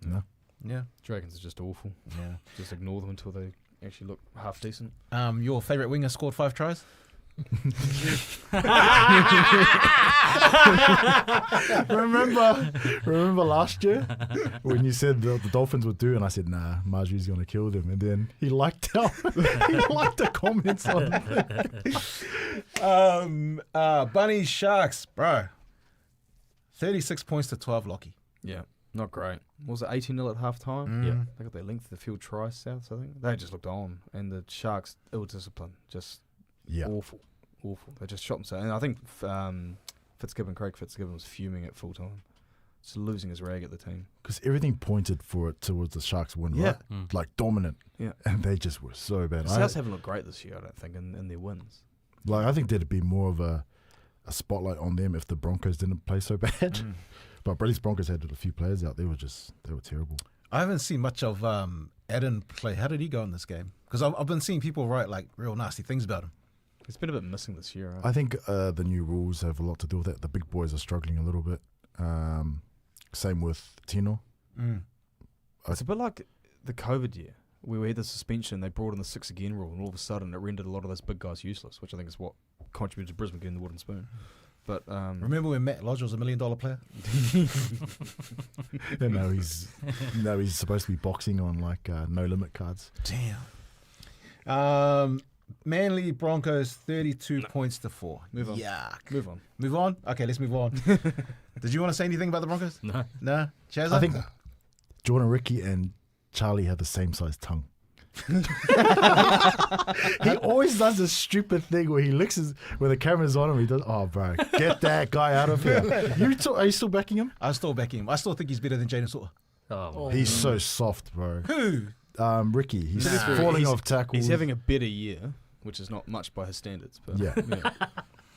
No.
Yeah.
Dragons are just awful.
Yeah.
Just ignore them until they actually look half decent.
Your favourite winger scored 5 tries?
Remember last year when you said the Dolphins would do, and I said, nah, Marjorie's going to kill them. And then he liked the comments on it.
Bunnies, Sharks, bro. 36 points to 12, Lockie.
Yeah, not great. Was it 18-0 at half time?
Yeah.
They got their length of the field try south, I think. They just looked on. And the Sharks, ill-disciplined, just awful. They just shot themselves. And I think Craig Fitzgibbon was fuming at full time. Just losing his rag at the team.
Because everything pointed towards the Sharks win, right? Like dominant.
Yeah.
And they just were so bad.
Souths haven't looked great this year, I don't think, in their wins.
Like, I think there'd be more of a spotlight on them if the Broncos didn't play so bad. But Brady's Broncos had a few players out. They were terrible.
I haven't seen much of Eden play. How did he go in this game? Because I've been seeing people write like real nasty things about him.
It's been a bit missing this year.
I think the new rules have a lot to do with it. The big boys are struggling a little bit. Same with Tino.
It's a bit like the COVID year we had the suspension, they brought in the 6 again rule, and all of a sudden it rendered a lot of those big guys useless, which I think is what contributed to Brisbane getting the wooden spoon. But
Remember when Matt Lodge was $1 million player?
Yeah, no, he's supposed to be boxing on like no limit cards.
Damn. Manly Broncos 32 points to 4.
Move on.
Yuck.
Move on.
Move on? Okay, let's move on. Did you want to say anything about the Broncos?
No.
No? Chaz?
I think Jordan, Ricky, and Charlie have the same size tongue. He always does this stupid thing where he licks his, when the camera's on him, he does, oh, bro, get that guy out of here. Are you still backing him?
I'm still backing him. I still think he's better than Jaden Sauter.
Oh,
He's so soft, bro.
Who?
Ricky, he's
Nah.
falling off tackles.
He's having a better year, which is not much by his standards. But
Yeah.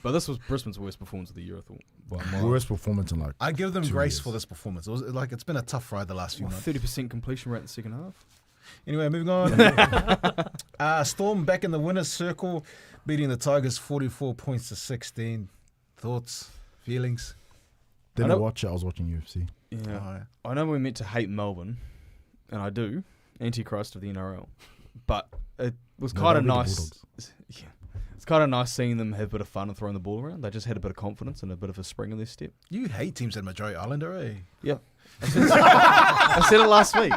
But this was Brisbane's worst performance of the year, I thought. By a mile.
worst performance in like
I give them
2
grace
years.
for this performance. It was like it's been a tough ride the last few months.
30% completion rate in the second half.
Anyway, moving on. Storm back in the winner's circle, beating the Tigers 44 points to 16. Thoughts, feelings?
Didn't
I know-
watch it. I was watching UFC.
Yeah.
Oh, yeah.
I know we're meant to hate Melbourne, and I do, Antichrist of the NRL, but it was
No,
kind of
they'll be the
nice.
Bulldogs.
Yeah, it's kind of nice seeing them have a bit of fun and throwing the ball around. They just had a bit of confidence and a bit of a spring in their step.
You hate teams in Majority Islander, eh?
Yeah, I said it last week.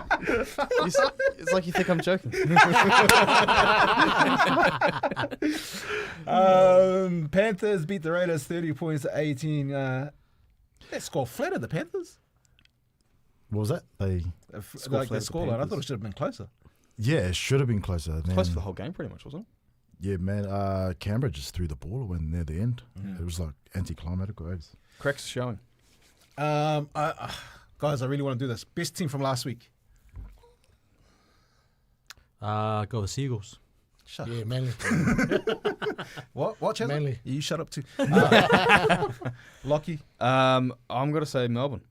It's like you think I'm joking.
Panthers beat the Raiders 30 points to 18. That score flattered the Panthers.
What was that?
Like the
flattered the
scoreline. I thought
Panthers.
it should have been closer.
Yeah, it should have been closer.
Close for the whole game, pretty much, wasn't it?
Yeah, man. Canberra just threw the ball away near the end. It was like anticlimactic waves.
Cracks showing.
Guys, I really want to do this. Best team from last week.
go with Seagulls.
Shut
Yeah, Manly.
What? What, Chaz?
Manly.
You shut up too. Lockie.
I'm gonna say Melbourne.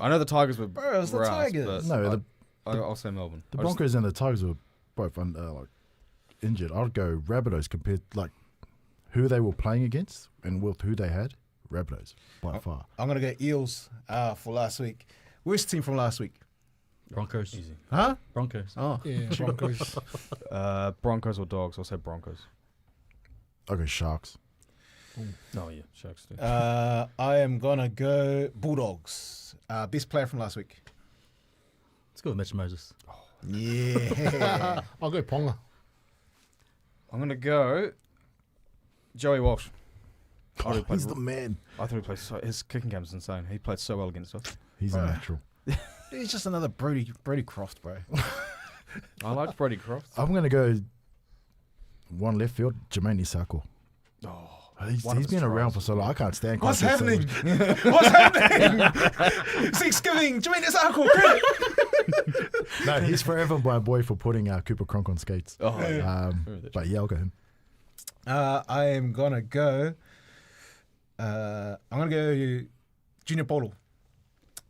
I know the Tigers were
Bro, it's the
brass,
Tigers.
but
No,
I'll say Melbourne.
the
I just-
Broncos and the Tigers were both like injured. I'd go Rabbitohs compared like who they were playing against and with who they had. Rabbitohs by far.
I'm going to go Eels for last week. Worst team from last week.
Broncos.
Easy.
Huh?
Broncos.
Oh.
Yeah, Broncos.
Broncos or Dogs? I'll say Broncos.
I'll go Sharks.
Oh yeah, Sharks too.
I am going to go Bulldogs. Best player from last week.
Let's go with Mitch Moses.
Yeah.
I'll go Ponga.
I'm gonna go Joey Walsh. I thought he played
He's the man.
I thought he played his kicking game is insane. He played so well against us.
He's a natural.
He's just another Brody Croft, bro.
I liked Brody Croft.
I'm going to go one left field, Jermaine Isako.
Oh,
He's
one of his
been around
tries.
for so long. I can't stand
What's
contests so
happening?
much.
What's happening? Thanksgiving. Jermaine Isako, credit.
No, he's forever my boy for putting Cooper Cronk on skates.
Oh, yeah.
But yeah, I'll go him.
I am going to go... I'm going to go Junior Polo.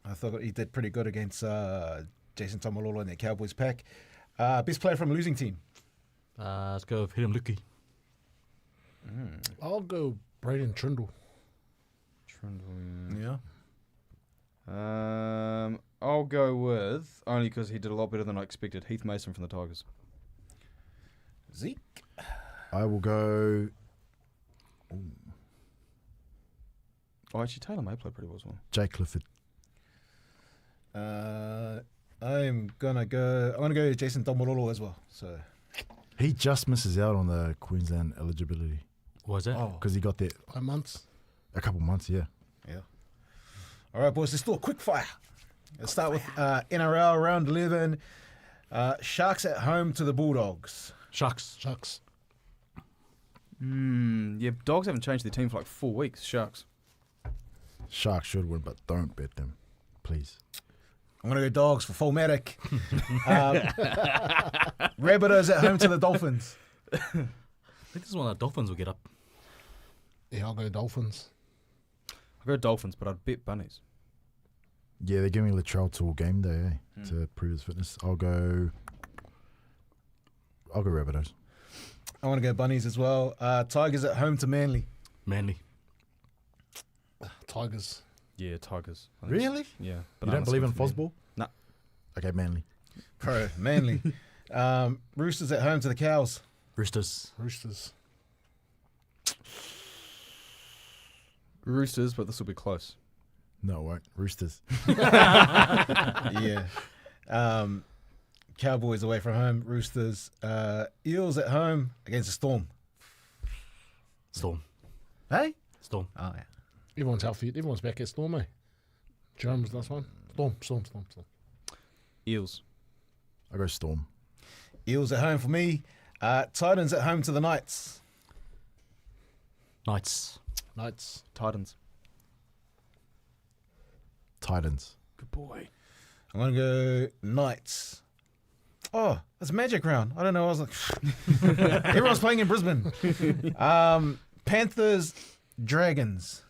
I thought he did pretty good against Jason Tamalolo and their Cowboys pack. Best player from a losing team.
Let's go with Hiram Luki.
I'll go Braden Trindle.
Yeah.
I'll go with, only because he did a lot better than I expected, Heath Mason from the Tigers.
Zeke.
I will go.
Oh, actually, Taylor May played pretty well as well.
Jake Clifford.
I'm gonna go Jason Tamalolo as well. So
He just misses out on the Queensland eligibility
What was that?
because he got there
5 months.
a couple months. Yeah.
all right, boys, let's do a quick fire. Let's start with NRL round 11. Sharks at home to the Bulldogs.
Sharks.
Shucks.
Yeah, Dogs haven't changed their team for like 4 weeks. Sharks.
Sharks should win, but don't bet them, please.
I'm gonna go Dogs for Fulmatic. Rabbitohs at home to the Dolphins.
I think this is one that Dolphins will get up.
Yeah, I'll go Dolphins.
I'll go Dolphins, but I'd bet Bunnies.
Yeah, they're giving Latrell till game day to prove his fitness. I'll go Rabbitohs.
I want to go Bunnies as well. Tigers at home to Manly.
Manly.
Tigers.
Yeah, Tigers. I think
Really?
Yeah.
You don't believe in
Bananas
Fosball?
Nah.
Okay, Manly.
Pro, Manly. Roosters at home to the Cows.
Roosters.
Roosters, but this will be close.
No, it won't. Roosters.
Yeah. Cowboys away from home. Roosters. Eels at home against the Storm.
Storm.
Hey?
Storm.
Oh, yeah.
Everyone's healthy. Everyone's back at Storm, eh? Jerome's last one. Storm.
Eels.
I go Storm.
Eels at home for me. Titans at home to the Knights.
Knights.
Titans.
Titans.
Good boy.
I'm going to go Knights. Oh, it's Magic Round. I don't know. I was like, everyone's playing in Brisbane. Panthers, Dragons.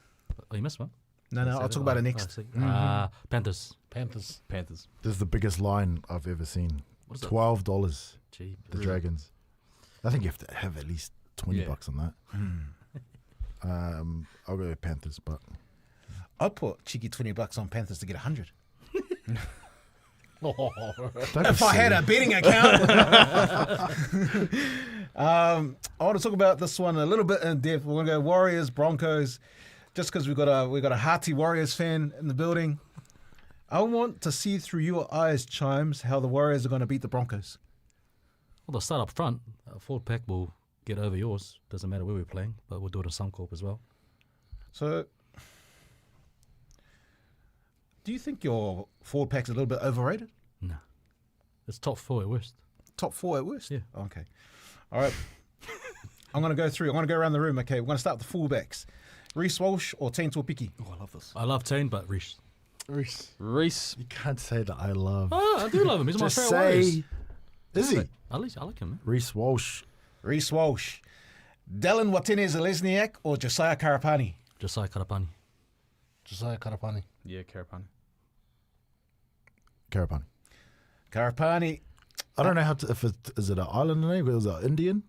Oh, you missed one?
No, I'll talk about it next.
Panthers.
Panthers.
Panthers.
This is the biggest line I've ever seen.
What is it?
$12.
Cheap.
The Dragons. I think you have to have at least $20
Yeah.
on that. I'll go Panthers, but
I'd put cheeky $20 on Panthers to get 100.
Oh,
don't
If
be
I had
silly.
a betting account. I want to talk about this one a little bit in depth. We're going to go Warriors, Broncos, just because we've got a hearty Warriors fan in the building. I want to see through your eyes, Chimes, how the Warriors are going to beat the Broncos.
Well, they'll start up front. Forward pack will get over yours. Doesn't matter where we're playing, but we'll do it at Suncorp as well.
So, do you think your forward pack's a little bit overrated?
No. It's top 4 at worst.
Top 4 at worst?
Yeah.
Okay. All right. I'm going to go through. I'm going to go around the room. Okay, we're going to start with the fullbacks. Reece Walsh or Taine Tuapiki?
Oh, I love this.
I love Tane, but Reece.
Reece.
You can't say that I love.
Oh, I do love him. He's my
Just
favourite Warriors.
say, is he?
I like him, man.
Reece Walsh.
Reece Walsh. Dylan Watene-Zelezniak or Josiah Karapani?
Josiah Karapani.
Josiah Karapani.
Yeah, Carapani.
Karapani.
Karapani.
I don't know how to, if it is it an Islander name or is it Indian?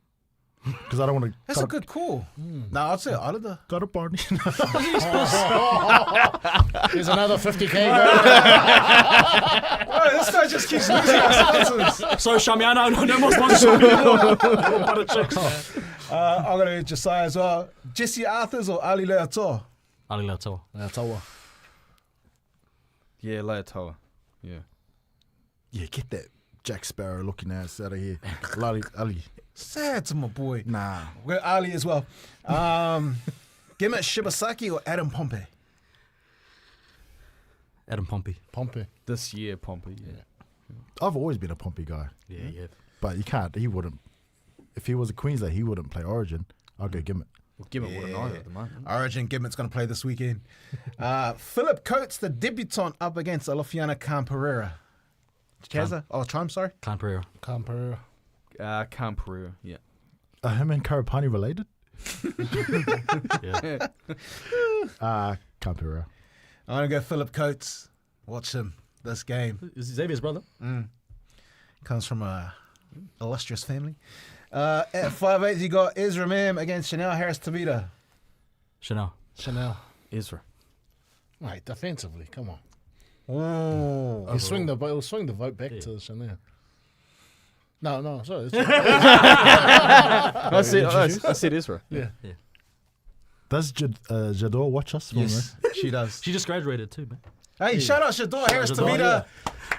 Because I don't want to.
That's a good call. No, I'd say Islander.
Karapani.
There's another 50K.
Oh, this guy just keeps losing us sponsors.
So, Shamiana, no more sponsorship.
I'm going to Josiah as well. Jesse Arthurs or Ali Leatoa?
Ali Lautawa.
Tawa.
Yeah, Leatoa. Yeah.
Yeah, get that Jack Sparrow looking ass out of here. Ali.
Sad to my boy.
Nah.
We're Ali as well. Gimmet Shibasaki or Adam Pompey?
Adam Pompey.
Pompey.
This year, Pompey. Yeah.
I've always been a Pompey guy.
Yeah.
But you can't. He wouldn't. If he was a Queenslander, he wouldn't play Origin. I'll go Gimmet.
Well, give it what an eye at the moment.
Origin Gimmet's going to play this weekend. Philip Coates, the debutant, up against Alofiana Khan-Pereira. Chazza? Oh, Chime, sorry.
Khan Pereira.
Campera.
Camperoo. Yeah.
Are him and Karapani related?
Yeah.
Kampira.
I'm going to go Philip Coates. Watch him this game.
Is Xavier's brother?
Comes from a illustrious family. At 5'8", you got Ezra Mam against Chanel Harris-Tavita.
Chanel.
Ezra.
Right, defensively, come on.
Oh.
He'll swing the vote back to Chanel. No, sorry.
I said Ezra.
Yeah.
Does Jador watch us?
Yes, she does.
She just graduated too, man.
Hey, shout out Shador Harris-Tavita.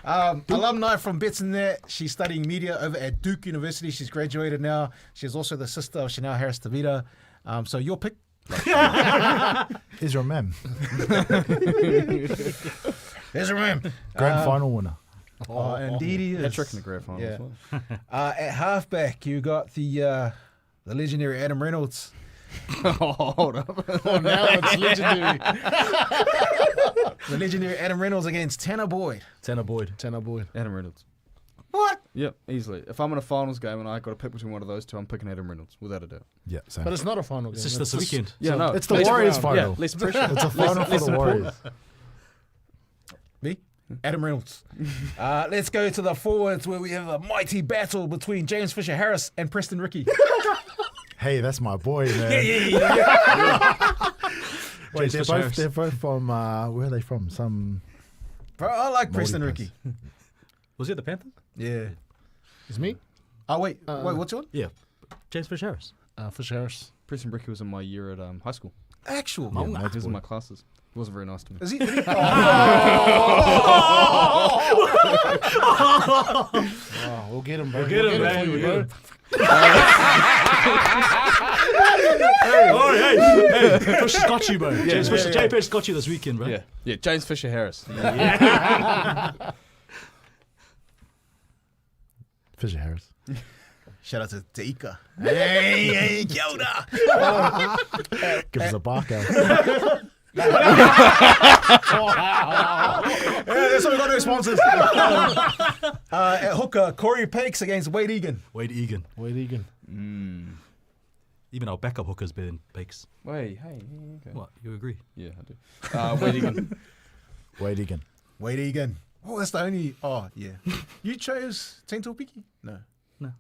Shador,
Alumni from Betsndat. She's studying media over at Duke University. She's graduated now. She's also the sister of Chanel Harris-Tavita. So your pick?
Ezra Mam,
Ezra Mam.
grand final winner.
Oh, indeed he is.
Hat trick in the grand final
Yeah.
as well.
At halfback, you got the legendary Adam Reynolds.
Hold up.
Oh, now it's legendary.
The legendary Adam Reynolds against Tanner Boyd.
Tanner Boyd.
Adam Reynolds.
What?
Yep, easily. If I'm in a finals game and I got to pick between one of those two, I'm picking Adam Reynolds, without a doubt.
Yeah, same.
But it's not a final game.
It's just this weekend.
Yeah, no.
It's the
less
Warriors
round.
final.
Yeah, less pressure.
It's a final for the Warriors.
Me? Adam Reynolds. Let's go to the forwards where we have a mighty battle between James Fisher-Harris and Preston Ricky.
Hey, that's my boy, man. Wait,
James Fisher-Harris.
they're both from, where are they from? Some
Bro, I like
Moldy
Preston
place.
Ricky.
Was he at the Panthers?
Yeah.
It's me.
Oh, wait, what's your one?
Yeah. James Fisher-Harris.
Fisher Harris.
Preston Bricky was in my year at high school.
Actual.
He was in my classes. He wasn't very nice to me.
Is he?
Oh, we'll get him, bro. We'll
get him, man.
for you,
We'll
bro.
Hey. Fish got you, bro. James Fisher. JP's got you this weekend, bro.
Yeah, James Fisher-Harris.
Fisher Harris.
Shout out to Ika. Hey, kia ora.
Give us a bark out.
Yeah, that's why we got no sponsors. At hooker, Corey Pakes against Wade Egan.
Wade Egan.
Wade Egan.
Even our backup hooker's better than Bakes.
Wait, hey. Okay.
What? You agree?
Yeah, I do. Wade Egan.
Wade Egan.
Wade Egan. Oh, that's the only. Oh, yeah. You chose Tainto Piki? No.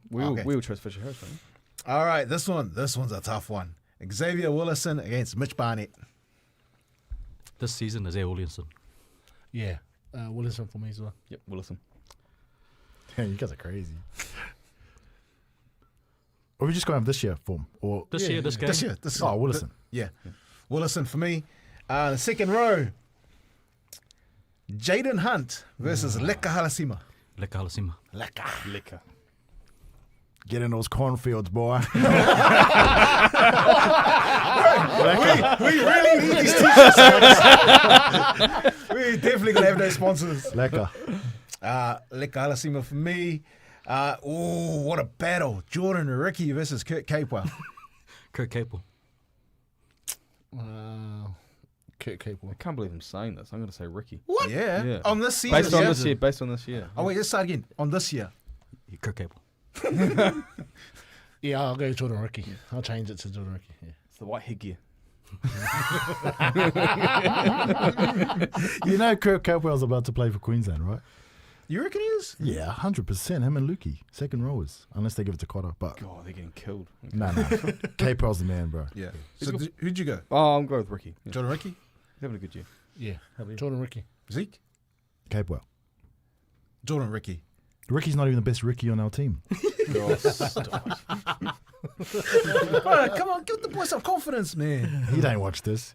We all chose Fisher-Harris, right?
All right, this one's a tough one. Xavier Willison against Mitch Barnett.
This season is Williamson.
Yeah. Wilson for me as well.
Yep, Willison.
You guys are crazy. Are we just going to have this year form? Or
This year, this game.
This year.
Oh, Willison.
Yeah. Willison for me. The second row, Jaden Hunt versus Leka Halasima.
Leka Halasima.
Liquor.
Get in those cornfields, boy.
We really need these t-shirts. We definitely gonna have no sponsors.
Lekker.
Leka Halasima for me. What a battle. Jordan Ricky versus Kurt Capewell.
Kurt Capel.
Kurt Capel.
I can't believe I'm saying this. I'm going to say Ricky.
What? Yeah. On this season.
Based on this year.
Oh, wait, let's start again. On this year.
Kurt Capel.
Yeah, I'll go Jordan Ricky. I'll change it to Jordan Ricky. Yeah.
It's the white headgear.
You know Kurt Capewell's about to play for Queensland, right?
You reckon he is?
Yeah, 100%. Him and Lukey, second rowers, unless they give it to Cotter. But
God, they're getting killed.
no. Capewell's the man, bro.
Yeah. So who'd you go?
Oh, I'm going with Ricky. Yeah.
Jordan Ricky?
He's having a good year.
Yeah. Jordan Ricky.
Zeke?
Capewell.
Jordan Ricky.
Ricky's not even the best Ricky on our team.
Come on, give the boy some confidence, man.
He don't watch this.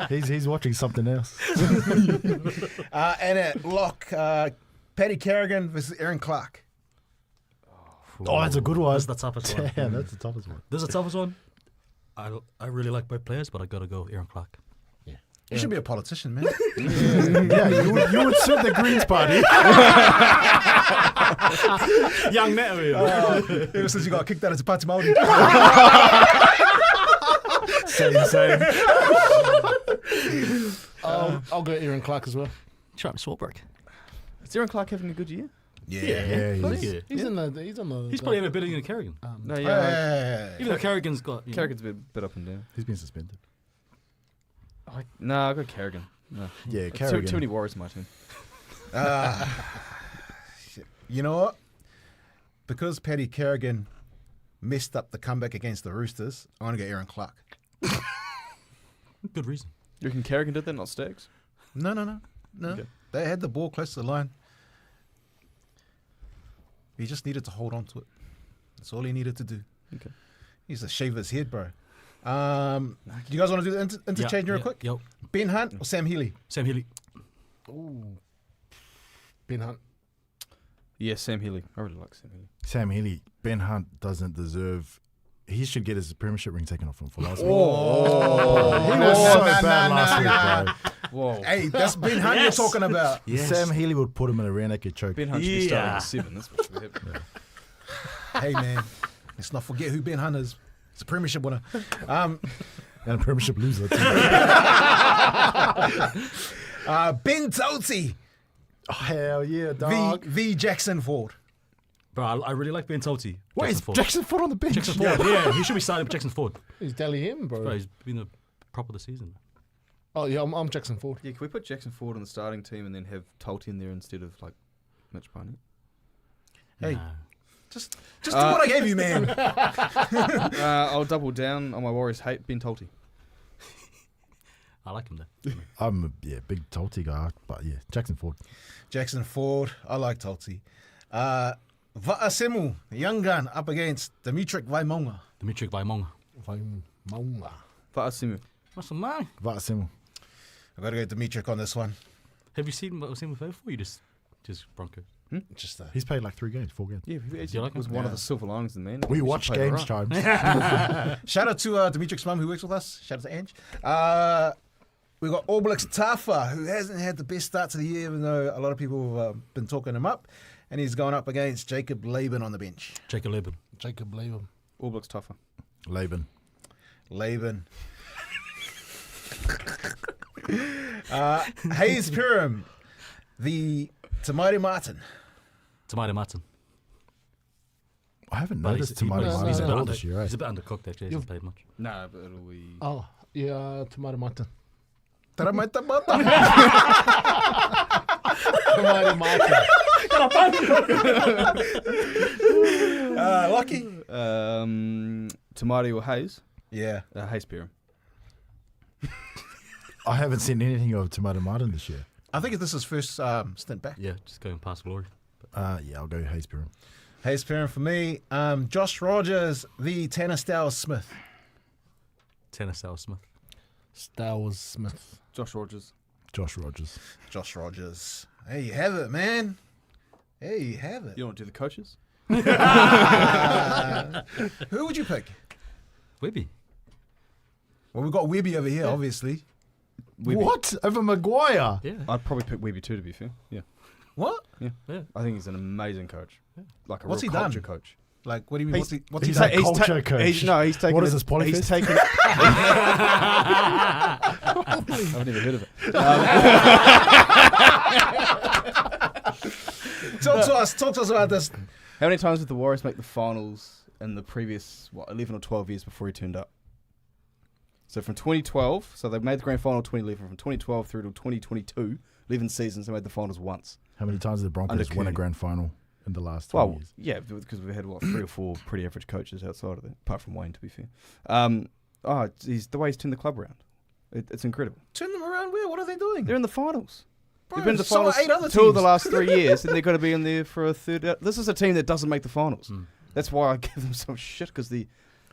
He's watching something else.
And at lock, Paddy Carrigan versus Aaron Clark.
Oh, that's a good one.
This is the toughest one.
Damn, that's the toughest one.
This is the toughest one. I really like both players, but I got to go Aaron Clark.
You should be a politician, man.
Yeah, you would suit the Greens party.
Young Natalie.
Ever since you got kicked out as a party Māori.
Same.
I'll go Aaron Clark as well.
Travis Swarbrick.
Is Aaron Clark having a good year?
Yeah,
He's on the.
He's probably having better than Carrigan.
No, yeah.
Even though Carrigan's got...
Carrigan's a bit up and down.
He's been suspended.
No, I got Carrigan. No.
Yeah,
Too
Carrigan.
many Warriors in my team.
You know what? Because Paddy Carrigan messed up the comeback against the Roosters, I want to go Aaron Clark.
Good reason.
You reckon Carrigan did that, not Stags?
No.
Okay.
They had the ball close to the line. He just needed to hold on to it. That's all he needed to do.
Okay.
He used to shave his head, bro. Do you guys want to do the interchange real quick?
Yep.
Ben Hunt or Sam Healy?
Sam Healy.
Ooh. Ben Hunt.
Yeah, Sam Healy. I really like Sam Healy.
Sam Healy. Ben Hunt doesn't deserve... He should get his premiership ring taken off him for last week.
He
was so bad last week, bro.
Whoa.
Hey, that's Ben Hunt you're talking about.
Yes.
Sam Healy would put him in a rear naked choke.
Ben Hunt should be starting at 7. That's what should happen.
Hey, man, let's not forget who Ben Hunt is. He's a premiership winner.
And a premiership loser, too.
Ben Toti
Oh, hell yeah, dog.
v Jackson Ford.
Bro, I really like Ben Toti.
Wait, is Jackson Ford on the bench?
Jackson Ford, yeah. He should be starting with Jackson Ford.
He's Dally him, bro.
Bro, he's been a prop of the season.
Oh, yeah, I'm Jackson Ford.
Yeah, can we put Jackson Ford on the starting team and then have Tolty in there instead of, like, Mitch Barnett?
Hey,
Nah.
just do what I gave you, man.
I'll double down on my Warriors hate Ben Tolty.
I like him though.
I'm a big Tolty guy, but yeah, Jackson Ford.
Jackson Ford. I like Toti. Va'asemu, the young gun, up against Dimitri Vaimonga.
Dimitri Vaimonga.
Maunga.
Va'asimu.
What's the man?
Va'asemu.
I've got to go Dimitri on this one.
Have you seen Va'asemu play before? You just Broncos.
Just
He's played like 3 games, 4 games.
Yeah,
you like
was
him?
one
Yeah.
of the silver linings in the man.
We
He
watch
should play
games,
alright.
Chimes.
Shout out to Dimitri's mum who works with us. Shout out to Ange. We got All Blacks Tafa, who hasn't had the best start to the year, even though a lot of people have been talking him up. And he's going up against Jacob Laban on the bench.
Jacob Laban.
Jacob Laban.
All Blacks tougher.
Laban.
Laban. Hayes Piram, the Tamari Martin.
Tamari Martin.
I haven't
But
noticed Tamari
he's a
Martin
bit
at all
under-
this year, eh?
He's a bit undercooked, actually. He hasn't played much.
No, but it'll be.
Oh, yeah, Tamari Martin.
Taramata Mata.
Tamari Martin.
Lucky.
Tamari or Hayes.
Yeah.
Hayes Piram.
I haven't seen anything of Tamari Martin this year.
I think this is his first stint back.
Yeah, just going past glory.
Yeah, I'll go Hayes Piram.
Hayes Piram for me. Josh Rogers, the Tanner Stowers Smith.
Tennis Al Smith.
Stowers Smith.
Josh Rogers.
Josh Rogers.
Josh Rogers. There you have it, man. There you have it.
You don't want to do the coaches?
Who would you pick?
Webby.
Well, we've got Webby over here, obviously.
Webby.
What? Over Maguire?
Yeah.
I'd probably pick Webby too, to be fair. Yeah.
What?
Yeah.
I think he's an amazing coach. Like a
What's
real
he done?
culture coach.
Like, what do you mean?
He's-
What's he
he's
done?
a culture coach.
He's taken.
What is this,
He's
Polyfest?
taken. I've never heard of it.
Talk to us about this.
How many times did the Warriors make the finals in the previous 11 or 12 years before he turned up? So from 2012, so they made the grand final 2011. From 2012 through to 2022, 11 seasons, they made the finals once.
How many times did the Broncos
Under
win a
Cleary.
grand final in the last 20
Well,
years?
yeah, because we've had 3 or 4 pretty average coaches outside of that, apart from Wayne, to be fair. He's the way he's turned the club around. It's incredible.
Turn them around where? What are they doing?
They're in the finals.
Bro,
They've been in the
so are
finals
8 other
2 of the
teams.
last 3 years, and they're going to be in there for a third. This is a team that doesn't make the finals. That's why I give them some shit, because not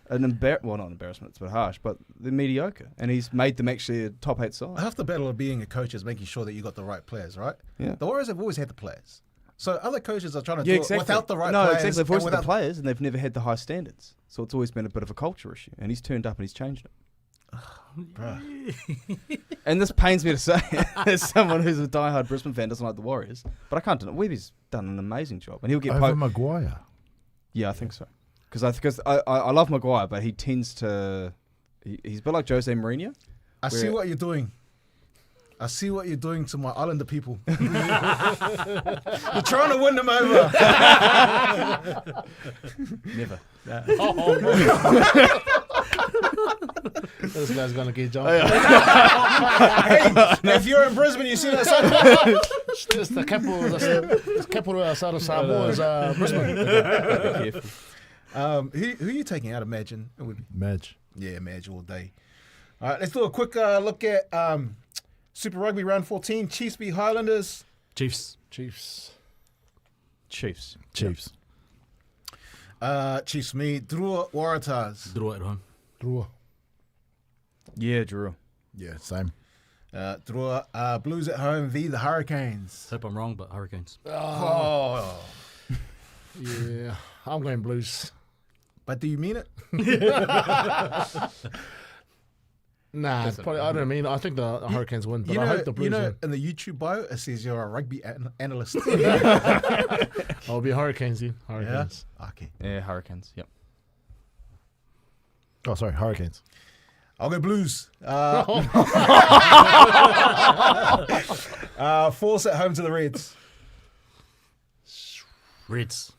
an embarrassment, it's a bit harsh, but they're mediocre, and he's made them actually a top 8 side.
Half the battle of being a coach is making sure that you got the right players, right?
Yeah.
The Warriors have always had the players. So other coaches are trying to do it without the right
no,
players.
exactly. They've always
and
had the
without-
players, and they've never had the high standards. So it's always been a bit of a culture issue, and he's turned up and he's changed it.
Bruh.
And this pains me to say, as someone who's a diehard Brisbane fan, doesn't like the Warriors, but I can't deny Webby's done an amazing job, and he'll get
Over
poked.
Maguire.
Yeah, I think so. Because I love Maguire, but he tends to he's a bit like Jose Mourinho.
I see
Where-
what you're doing. I see what you're doing to my Islander people. You're trying to win them over.
Never.
This guy's going to get John.
Hey, if you're in Brisbane, you see that sign.
It's the capital outside of Samoa is Brisbane.
Be careful.
Who are you taking out of Imagine? It would be,
Madge.
yeah, Imagine all day. All right, let's do a quick look at Super Rugby round 14. Chiefs v Highlanders.
Chiefs.
Chiefs.
Chiefs.
Chiefs.
Chiefs me. Drua Waratahs.
Draw at home.
Drua.
Yeah, Drew.
Yeah, same.
Drua Blues at home v the Hurricanes.
Hope I'm wrong, but Hurricanes.
Oh.
Yeah. I'm going Blues.
But do you mean it?
Nah, it's probably, I don't mean. I think the Hurricanes win, but
You
I
know,
hope the Blues win.
in the YouTube bio, it says you're a rugby analyst.
I'll be Hurricanes then.
Yeah?
Hurricanes.
Okay.
Yeah, Hurricanes. Yep.
Oh, sorry, Hurricanes.
I'll go Blues. Force at home to the Reds.
Reds.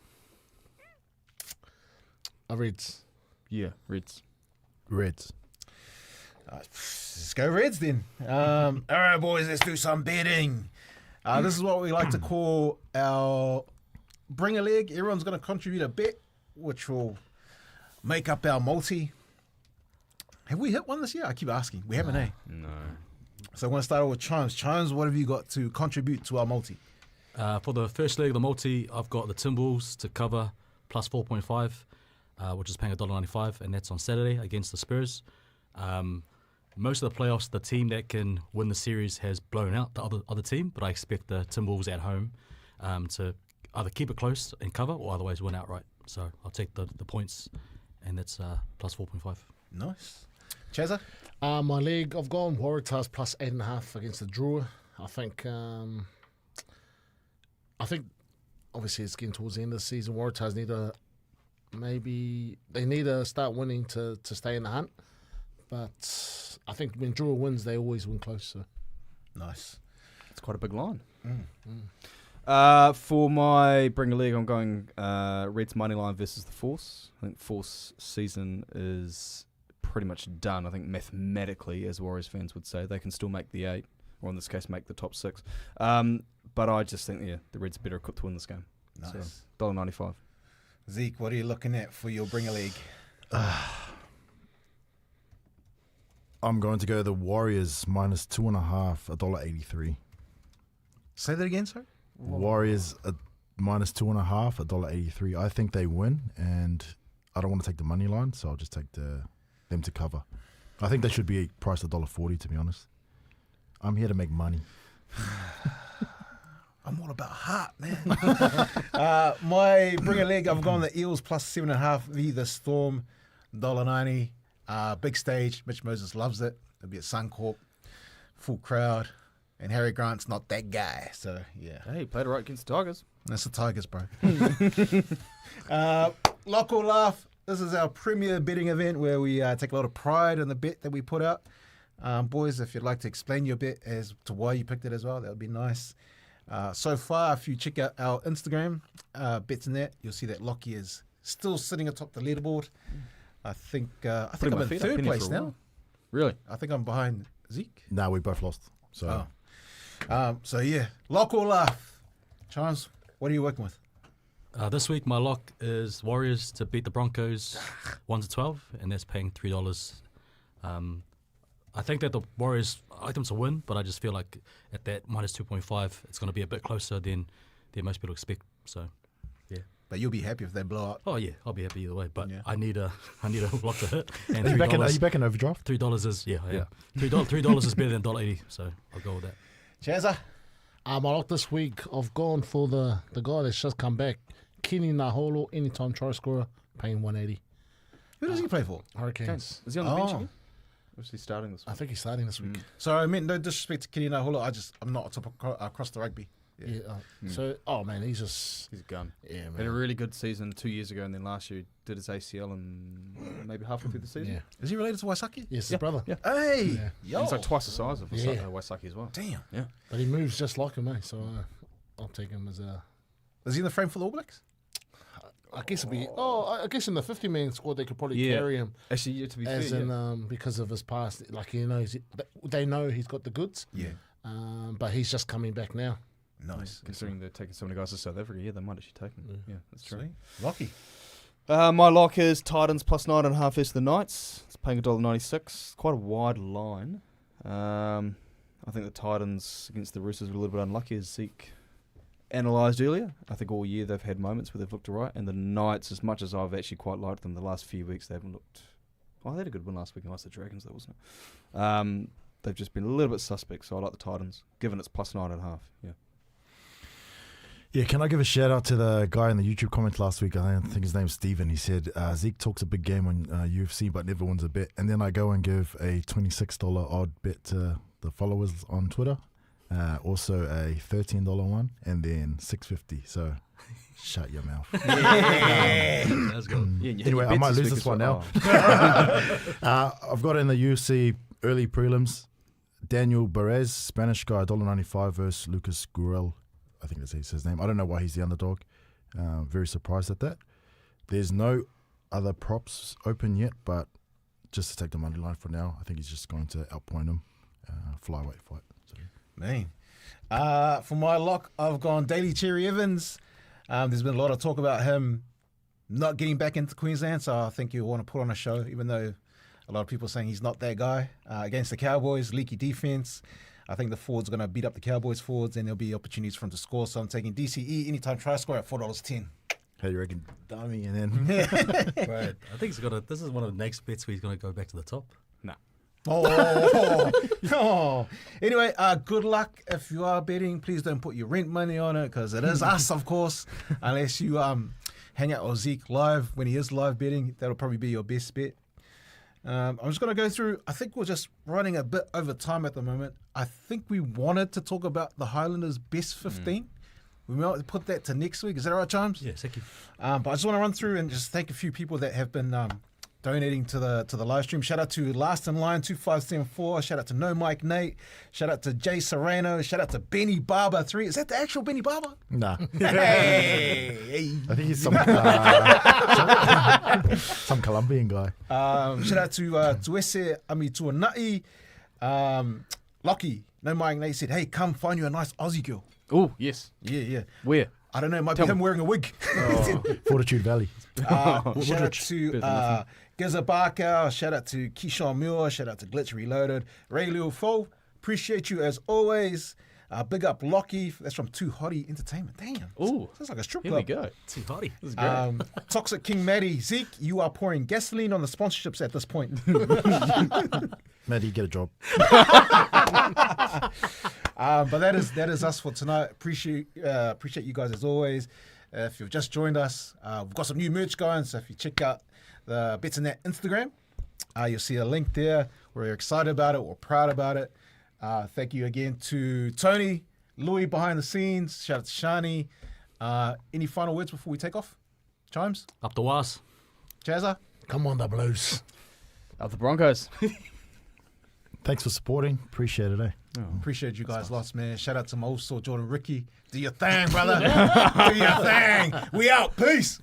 Reds.
Yeah, Reds.
Reds.
Let's go Reds then. All right, boys, let's do some betting. This is what we like to call our bring a leg. Everyone's going to contribute a bet, which will make up our multi. Have we hit one this year? I keep asking. We haven't, eh?
No.
So I'm going to start off with Chimes. Chimes, what have you got to contribute to our multi?
For the first leg of the multi, I've got the Timberwolves to cover plus 4.5, which is paying $1.95, and that's on Saturday against the Spurs. Most of the playoffs, the team that can win the series has blown out the other team, but I expect the Timberwolves at home to either keep it close and cover or otherwise win outright. So I'll take the points, and that's plus 4.5.
Nice. Chazza?
My leg, I've gone Waratahs plus 8.5 against the Drua. I think obviously it's getting towards the end of the season. Waratahs need to start winning to stay in the hunt. But I think when Drua wins, they always win close. So.
Nice.
It's quite a big line. For my bring a leg, I'm going Reds money line versus the Force. I think Force season is pretty much done. I think mathematically, as Warriors fans would say, they can still make the 8, or in this case, make the top 6. But I just think the Reds are better equipped to win this game.
Nice.
So, $1.95.
Zeke, what are you looking at for your bring a leg?
I'm going to go the Warriors minus 2.5, $1.83.
Say that again, sir?
Warriors minus 2.5, $1.83. I think they win, and I don't want to take the money line, so I'll just take them to cover. I think they should be priced $1.40, to be honest. I'm here to make money.
I'm all about heart, man. My bring a leg, I've gone the Eels plus 7.5, the Storm, $1.90. Big stage. Mitch Moses loves it. It'll be at Suncorp, full crowd, and Harry Grant's not that guy. So yeah,
Hey, he played right against the Tigers.
that's the Tigers, bro. Lock or laugh. This is our premier betting event where we take a lot of pride in the bet that we put out. Boys, if you'd like to explain your bet as to why you picked it as well, that would be nice. So far, if you check out our Instagram, Betsndat, you'll see that Lockie is still sitting atop the leaderboard. I think I'm in third place now.
Really?
I think I'm behind Zeke.
Nah, we both lost. So
So yeah, lock or laugh. Charles, what are you working with?
This week, my lock is Warriors to beat the Broncos 1-12, and that's paying $3. I think that the Warriors, I like them to win, but I just feel like at that minus 2.5, it's going to be a bit closer than most people expect. So, yeah.
But you'll be happy if they blow up.
Oh yeah, I'll be happy either way. But
Yeah.
I need a lock to hit. And
are you
$3,
back in overdraft?
$3 is I am. $3 is better than $1.80, so I'll go with that.
Chazza?
My lock this week, I've gone for the guy that's just come back, Kenny Naholo, anytime try scorer, paying $1.80.
Who does he play for?
Hurricanes.
Is he on the bench
Oh.
again? Or is he starting this
I
week?
think he's starting this week.
So I mean, no disrespect to Kenny Naholo, I'm not top across the rugby.
Yeah. So, man, he's just
He's a gun.
yeah,
Had a
man.
really good season 2 years ago, and then last year did his ACL and maybe halfway through the season.
Yeah.
Is he related to Waisaki?
Yes, his brother.
Yeah.
Hey,
Yeah.
yo,
He's like twice the size of
Yeah.
Waisaki as well.
damn.
Yeah.
But he moves just like him, So I'll take him as a.
Is he in the frame for the All Blacks?
I guess it'll be. I guess in the 50-man squad they could probably
Yeah.
carry him
Actually, yeah, to be
as
fair,
in because of his past. Like they know he's got the goods.
Yeah.
But he's just coming back now.
Nice.
considering they're taking so many guys to South Africa, they might actually take him. Yeah, that's true.
Sweet. Lucky.
My lock is Titans plus 9.5 versus the Knights. It's paying $1.96. Quite a wide line. I think the Titans against the Roosters were a little bit unlucky, as Zeke analysed earlier. I think all year they've had moments where they've looked all right. And the Knights, as much as I've actually quite liked them the last few weeks, they haven't looked... Oh, they had a good win last week against the Dragons, though, wasn't it? They've just been a little bit suspect, so I like the Titans, given it's plus 9.5. Yeah.
Yeah, can I give a shout out to the guy in the YouTube comment last week? I think his name's Steven. He said, Zeke talks a big game on UFC but never wins a bet. And then I go and give a $26 odd bet to the followers on Twitter. Also a $13 one and then $6.50. So shut your mouth.
Let's go.
Yeah, and you hit
Anyway,
your
I
bets
might
this
lose
week
this
as
one
well.
now. I've got in the UFC early prelims, Daniel Perez, Spanish guy, $1.95 versus Lucas Gurel. I think that's his name. I don't know why he's the underdog. Very surprised at that. There's no other props open yet, but just to take the money line for now, I think he's just going to outpoint him. Flyweight fight. So.
Man. For my lock, I've gone Daly Cherry Evans. There's been a lot of talk about him not getting back into Queensland, so I think you'll want to put on a show, even though a lot of people are saying he's not that guy. Against the Cowboys, leaky defense. I think the forwards are going to beat up the Cowboys forwards, and there'll be opportunities for them to score. So I'm taking DCE anytime try score at $4.10.
How you reckon, dummy? And then
Right. I think this is one of the next bets where he's going to go back to the top.
Oh. Anyway, good luck if you are betting. Please don't put your rent money on it because it is us, of course. Unless you hang out with Zeke live when he is live betting, that'll probably be your best bet. I'm just going to go through. I think we're just running a bit over time at the moment. I think we wanted to talk about the Highlanders' best 15. We might put that to next week. Is that all right, Chimes?
Yeah, thank you.
But I just want to run through and just thank a few people that have been donating to the live stream. Shout out to Last in Line 2574. Shout out to No Mike Nate. Shout out to Jay Serrano. Shout out to Benny Barber 3. Is that the actual Benny Barber?
nah.
Hey.
I think he's some Colombian guy.
Shout out to Tuese Ami Tuanai. Lockie. No Mike Nate said, hey, come find you a nice Aussie girl.
Oh, yes.
Yeah.
Where?
I don't know. It might
Tell
be him
me.
wearing a wig.
Fortitude Valley.
Shout out to Giza Barkow. Shout out to Keyshawn Muir. Shout out to Glitch Reloaded. Ray Leo Fo. Appreciate you as always. Big up Lockie. That's from Too Hottie Entertainment. Damn.
Ooh.
Sounds like a strip
Here we
club.
go.
Too hotty.
This is great.
Toxic King Maddie. Zeke, you are pouring gasoline on the sponsorships at this point.
Maddie, get a job.
But that is us for tonight. Appreciate you guys as always. If you've just joined us, we've got some new merch going. So if you check out the Betsndat Instagram, you'll see a link there. We're excited about it. We're proud about it. Thank you again to Tony, Louis behind the scenes. Shout out to Shani. Any final words before we take off? Chimes?
Up the was.
Jazza?
Come on, the Blues.
Of the Broncos.
Thanks for supporting. Appreciate it, eh?
Appreciate you guys lots, man. Shout out to my old soul, Jordan Ricky. Do your thing, brother. Do your thing. We out. Peace.